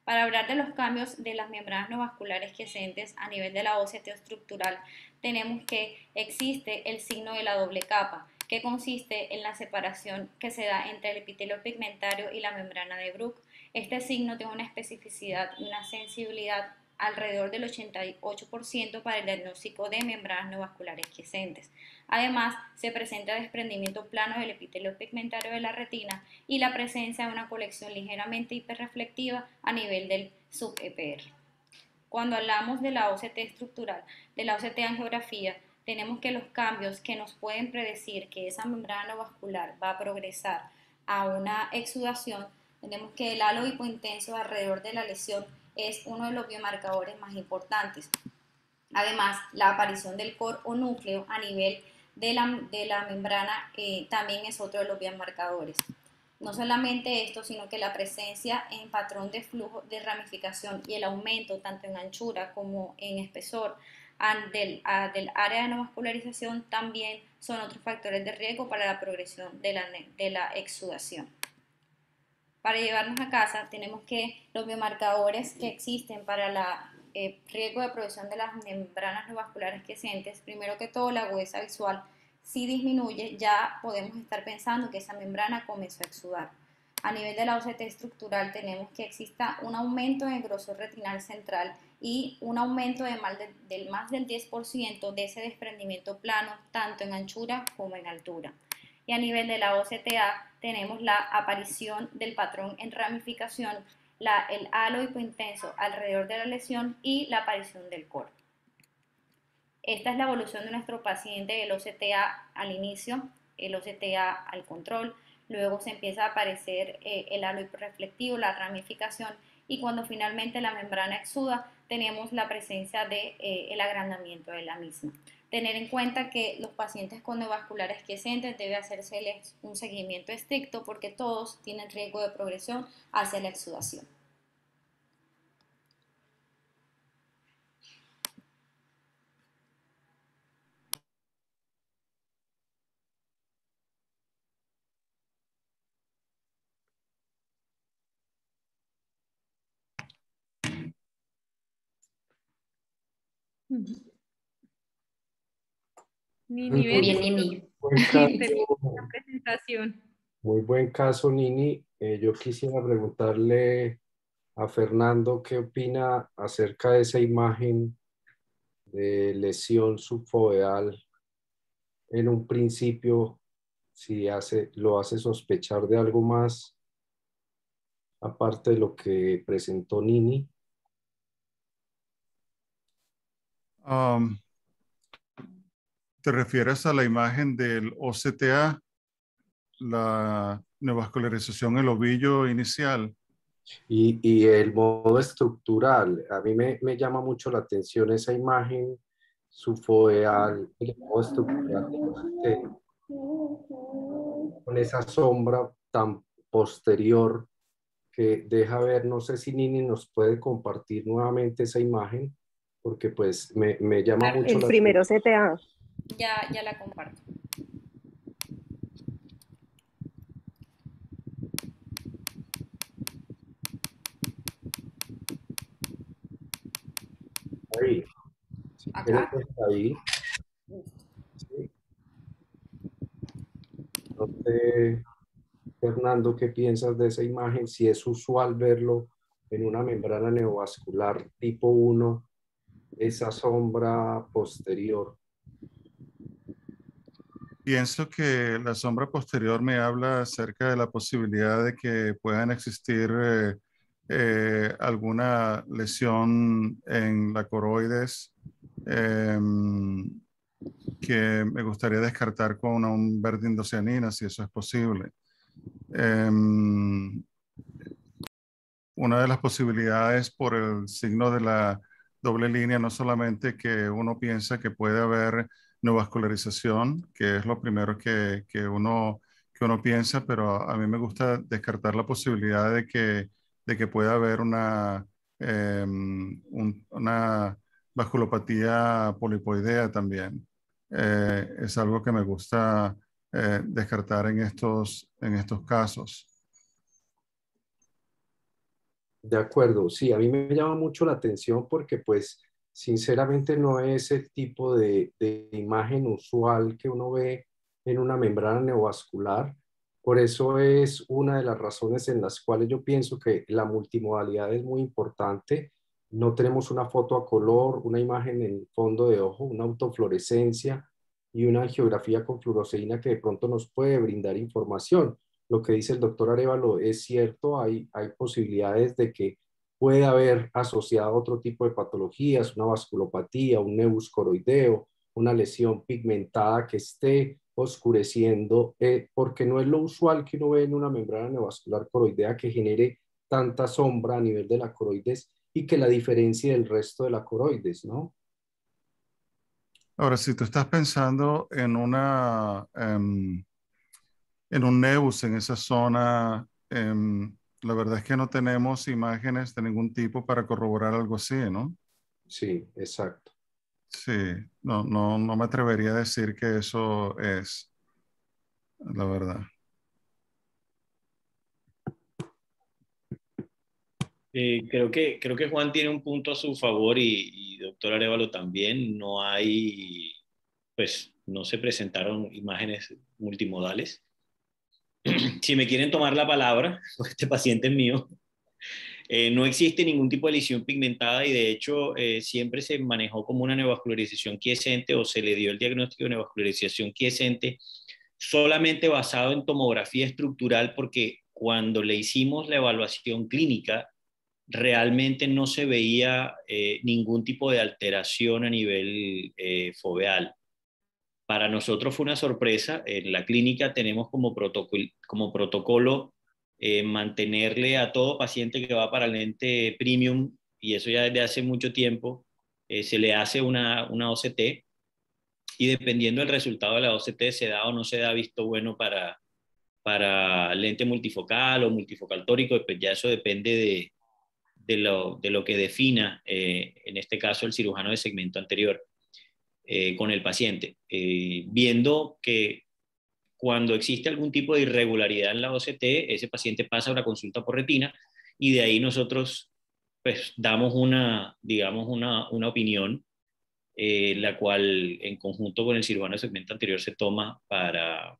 Speaker 15: Para hablar de los cambios de las membranas neovasculares quiescentes a nivel de la OCT estructural, tenemos que existe el signo de la doble capa, que consiste en la separación que se da entre el epitelio pigmentario y la membrana de Bruch. Este signo tiene una especificidad y una sensibilidad alrededor del 88% para el diagnóstico de membranas neovasculares quiescentes. Además, se presenta desprendimiento plano del epitelio pigmentario de la retina y la presencia de una colección ligeramente hiperreflectiva a nivel del sub-EPR. Cuando hablamos de la OCT estructural, de la OCT angiografía, tenemos que los cambios que nos pueden predecir que esa membrana neovascular va a progresar a una exudación, tenemos que el halo hipointenso alrededor de la lesión es uno de los biomarcadores más importantes. Además, la aparición del core o núcleo a nivel de la membrana también es otro de los biomarcadores. No solamente esto, sino que la presencia en patrón de flujo de ramificación y el aumento tanto en anchura como en espesor del área de neovascularización también son otros factores de riesgo para la progresión de la exudación. Para llevarnos a casa, tenemos que los biomarcadores que existen para el riesgo de progresión de las membranas neovasculares quiescentes, primero que todo la agudeza visual, si disminuye, ya podemos estar pensando que esa membrana comenzó a exudar. A nivel de la OCT estructural tenemos que exista un aumento en el grosor retinal central y un aumento de más del 10% de ese desprendimiento plano, tanto en anchura como en altura. Y a nivel de la OCTA tenemos la aparición del patrón en ramificación, el halo hipointenso alrededor de la lesión y la aparición del core. Esta es la evolución de nuestro paciente del OCTA al inicio, el OCTA al control, luego se empieza a aparecer el halo hiperreflectivo, la ramificación, y cuando finalmente la membrana exuda, tenemos la presencia del agrandamiento de la misma. Tener en cuenta que los pacientes con neovasculares quiescentes debe hacerse un seguimiento estricto porque todos tienen riesgo de progresión hacia la exudación.
Speaker 1: Nini,
Speaker 3: Muy bien, Nini.
Speaker 1: la presentación.
Speaker 11: Muy buen caso, Nini. Yo quisiera preguntarle a Fernando qué opina acerca de esa imagen de lesión subfoveal en un principio, si lo hace sospechar de algo más, aparte de lo que presentó Nini.
Speaker 2: ¿Te refieres a la imagen del OCTA, la neovascularización del ovillo inicial?
Speaker 11: Y el modo estructural, a mí me llama mucho la atención esa imagen subfoveal, el modo estructural del OCT, con esa sombra tan posterior que deja ver, no sé si Nini nos puede compartir nuevamente esa imagen, porque pues me llama mucho
Speaker 12: El
Speaker 11: la
Speaker 12: primero
Speaker 11: atención.
Speaker 12: CTA.
Speaker 15: Ya la comparto.
Speaker 11: Ahí, si
Speaker 15: Acá.
Speaker 11: quieres, ahí. Sí. No sé, Fernando, ¿qué piensas de esa imagen? Si es usual verlo en una membrana neovascular tipo 1, esa sombra posterior.
Speaker 2: Pienso que la sombra posterior me habla acerca de la posibilidad de que puedan existir alguna lesión en la coroides que me gustaría descartar con un verde indocianina, si eso es posible. Una de las posibilidades por el signo de la doble línea, no solamente que uno piensa que puede haber neovascularización, que es lo primero que uno piensa, pero a mí me gusta descartar la posibilidad de que pueda haber una vasculopatía polipoidea también. Es algo que me gusta descartar en estos casos.
Speaker 11: De acuerdo, sí, a mí me llama mucho la atención porque pues sinceramente no es el tipo de imagen usual que uno ve en una membrana neovascular. Por eso es una de las razones en las cuales yo pienso que la multimodalidad es muy importante. No tenemos una foto a color, una imagen en fondo de ojo, una autofluorescencia y una angiografía con fluoresceína que de pronto nos puede brindar información. Lo que dice el doctor Arévalo es cierto, hay posibilidades de que pueda haber asociado a otro tipo de patologías, una vasculopatía, un nevus coroideo, una lesión pigmentada que esté oscureciendo, porque no es lo usual que uno ve en una membrana neovascular coroidea que genere tanta sombra a nivel de la coroides y que la diferencie del resto de la coroides, ¿no?
Speaker 2: Ahora, si tú estás pensando en en un nevus en esa zona, la verdad es que no tenemos imágenes de ningún tipo para corroborar algo así, ¿no?
Speaker 11: Sí, exacto.
Speaker 2: Sí, no me atrevería a decir que eso es la verdad.
Speaker 7: Creo que Juan tiene un punto a su favor y doctor Arévalo también. No hay, pues no se presentaron imágenes multimodales. Si me quieren tomar la palabra, pues este paciente es mío. No existe ningún tipo de lesión pigmentada y de hecho siempre se manejó como una neovascularización quiescente o se le dio el diagnóstico de neovascularización quiescente solamente basado en tomografía estructural porque cuando le hicimos la evaluación clínica realmente no se veía ningún tipo de alteración a nivel foveal. Para nosotros fue una sorpresa. En la clínica tenemos como protocolo mantenerle a todo paciente que va para el lente premium, y eso ya desde hace mucho tiempo, se le hace una OCT, y dependiendo del resultado de la OCT se da o no se da visto bueno para lente multifocal o multifocal tórico, pues ya eso depende de lo que defina, en este caso, el cirujano de segmento anterior con el paciente. Viendo que cuando existe algún tipo de irregularidad en la OCT, ese paciente pasa a una consulta por retina, y de ahí nosotros pues damos digamos una opinión, la cual en conjunto con el cirujano de segmento anterior se toma para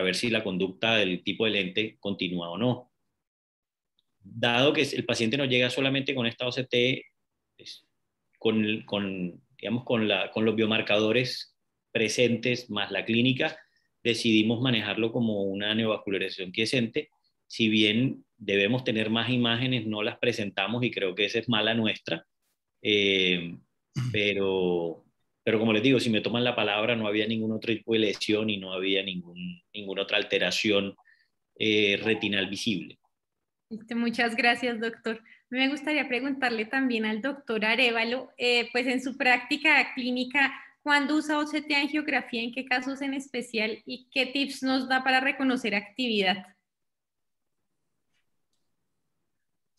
Speaker 7: ver si la conducta del tipo de lente continúa o no. Dado que el paciente no llega solamente con esta OCT, pues, digamos, con los biomarcadores presentes más la clínica, decidimos manejarlo como una neovascularización quiescente. Si bien debemos tener más imágenes, no las presentamos, y creo que esa es mala nuestra. Pero como les digo, si me toman la palabra, no había ningún otro tipo de lesión y no había ninguna otra alteración retinal visible.
Speaker 1: Muchas gracias, doctor. Me gustaría preguntarle también al doctor Arévalo, pues en su práctica clínica, ¿cuándo usa OCT angiografía? ¿En qué casos en especial? ¿Y qué tips nos da para reconocer actividad?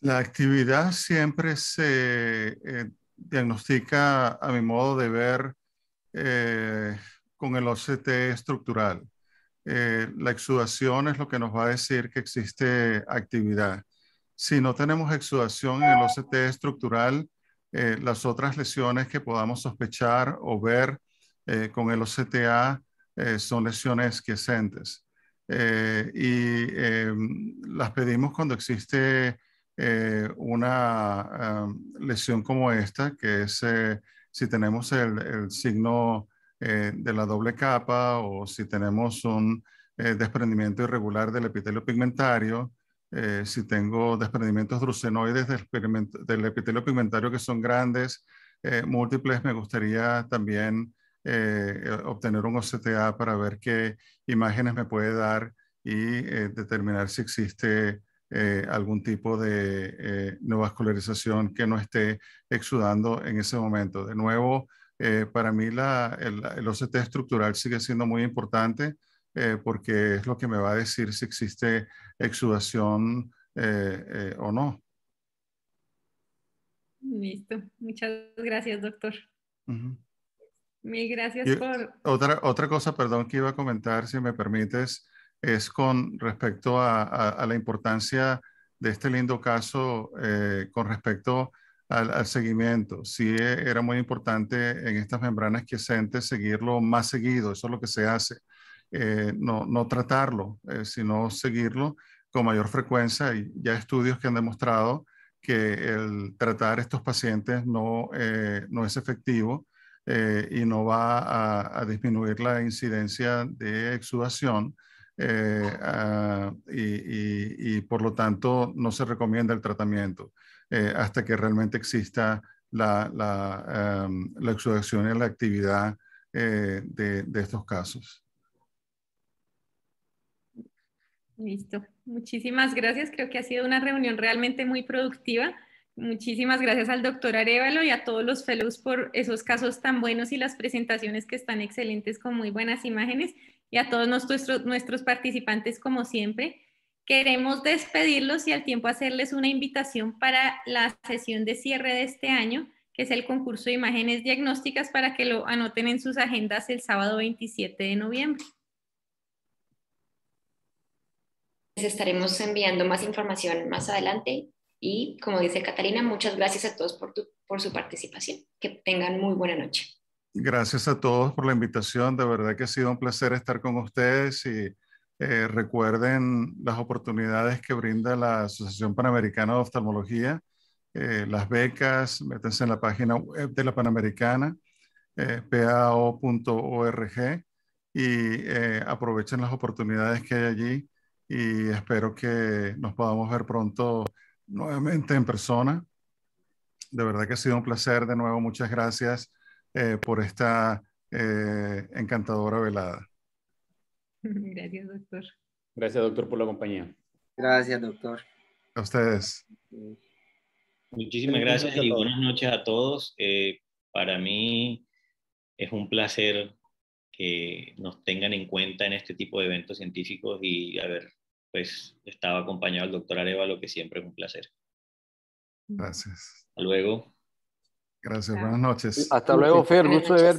Speaker 2: La actividad siempre se diagnostica, a mi modo de ver, con el OCT estructural. La exudación es lo que nos va a decir que existe actividad. Si no tenemos exudación en el OCT estructural, las otras lesiones que podamos sospechar o ver con el OCTA son lesiones quiescentes. Las pedimos cuando existe una lesión como esta, que es si tenemos el signo de la doble capa, o si tenemos un desprendimiento irregular del epitelio pigmentario, si tengo desprendimientos drucenoides del epitelio pigmentario que son grandes, múltiples, me gustaría también obtener un OCTA para ver qué imágenes me puede dar y determinar si existe algún tipo de neovascularización que no esté exudando en ese momento. De nuevo, para mí el OCT estructural sigue siendo muy importante porque es lo que me va a decir si existe exudación o no.
Speaker 1: Listo. Muchas gracias, doctor. Mil gracias
Speaker 2: Y
Speaker 1: por...
Speaker 2: otra cosa, perdón, que iba a comentar, si me permites, es con respecto a la importancia de este lindo caso con respecto al seguimiento. Sí, era muy importante en estas membranas quiescentes seguirlo más seguido, eso es lo que se hace. No tratarlo, sino seguirlo con mayor frecuencia. Y ya estudios que han demostrado que el tratar estos pacientes no es efectivo y no va a disminuir la incidencia de exudación y por lo tanto no se recomienda el tratamiento hasta que realmente exista la exudación y la actividad de estos casos.
Speaker 1: Listo. Muchísimas gracias. Creo que ha sido una reunión realmente muy productiva. Muchísimas gracias al doctor Arévalo y a todos los fellows por esos casos tan buenos y las presentaciones que están excelentes con muy buenas imágenes, y a todos nuestros participantes como siempre. Queremos despedirlos y al tiempo hacerles una invitación para la sesión de cierre de este año, que es el concurso de imágenes diagnósticas, para que lo anoten en sus agendas el sábado 27 de noviembre.
Speaker 3: Les estaremos enviando más información más adelante, y como dice Catalina, muchas gracias a todos por su participación. Que tengan muy buena noche.
Speaker 2: Gracias a todos por la invitación. De verdad que ha sido un placer estar con ustedes y recuerden las oportunidades que brinda la Asociación Panamericana de Oftalmología, las becas. Métanse en la página web de la Panamericana, pao.org, y aprovechen las oportunidades que hay allí, y espero que nos podamos ver pronto nuevamente en persona. De verdad que ha sido un placer. De nuevo, muchas gracias por esta encantadora velada.
Speaker 1: Gracias, doctor.
Speaker 13: Gracias, doctor, por la compañía.
Speaker 5: Gracias, doctor.
Speaker 2: A ustedes.
Speaker 7: Muchísimas gracias y buenas noches a todos. Para mí es un placer que nos tengan en cuenta en este tipo de eventos científicos y haber pues estado acompañado al doctor Arévalo, que siempre es un placer.
Speaker 2: Gracias.
Speaker 7: Hasta luego.
Speaker 2: Gracias, buenas noches.
Speaker 14: Hasta luego, Fer, gusto de verte.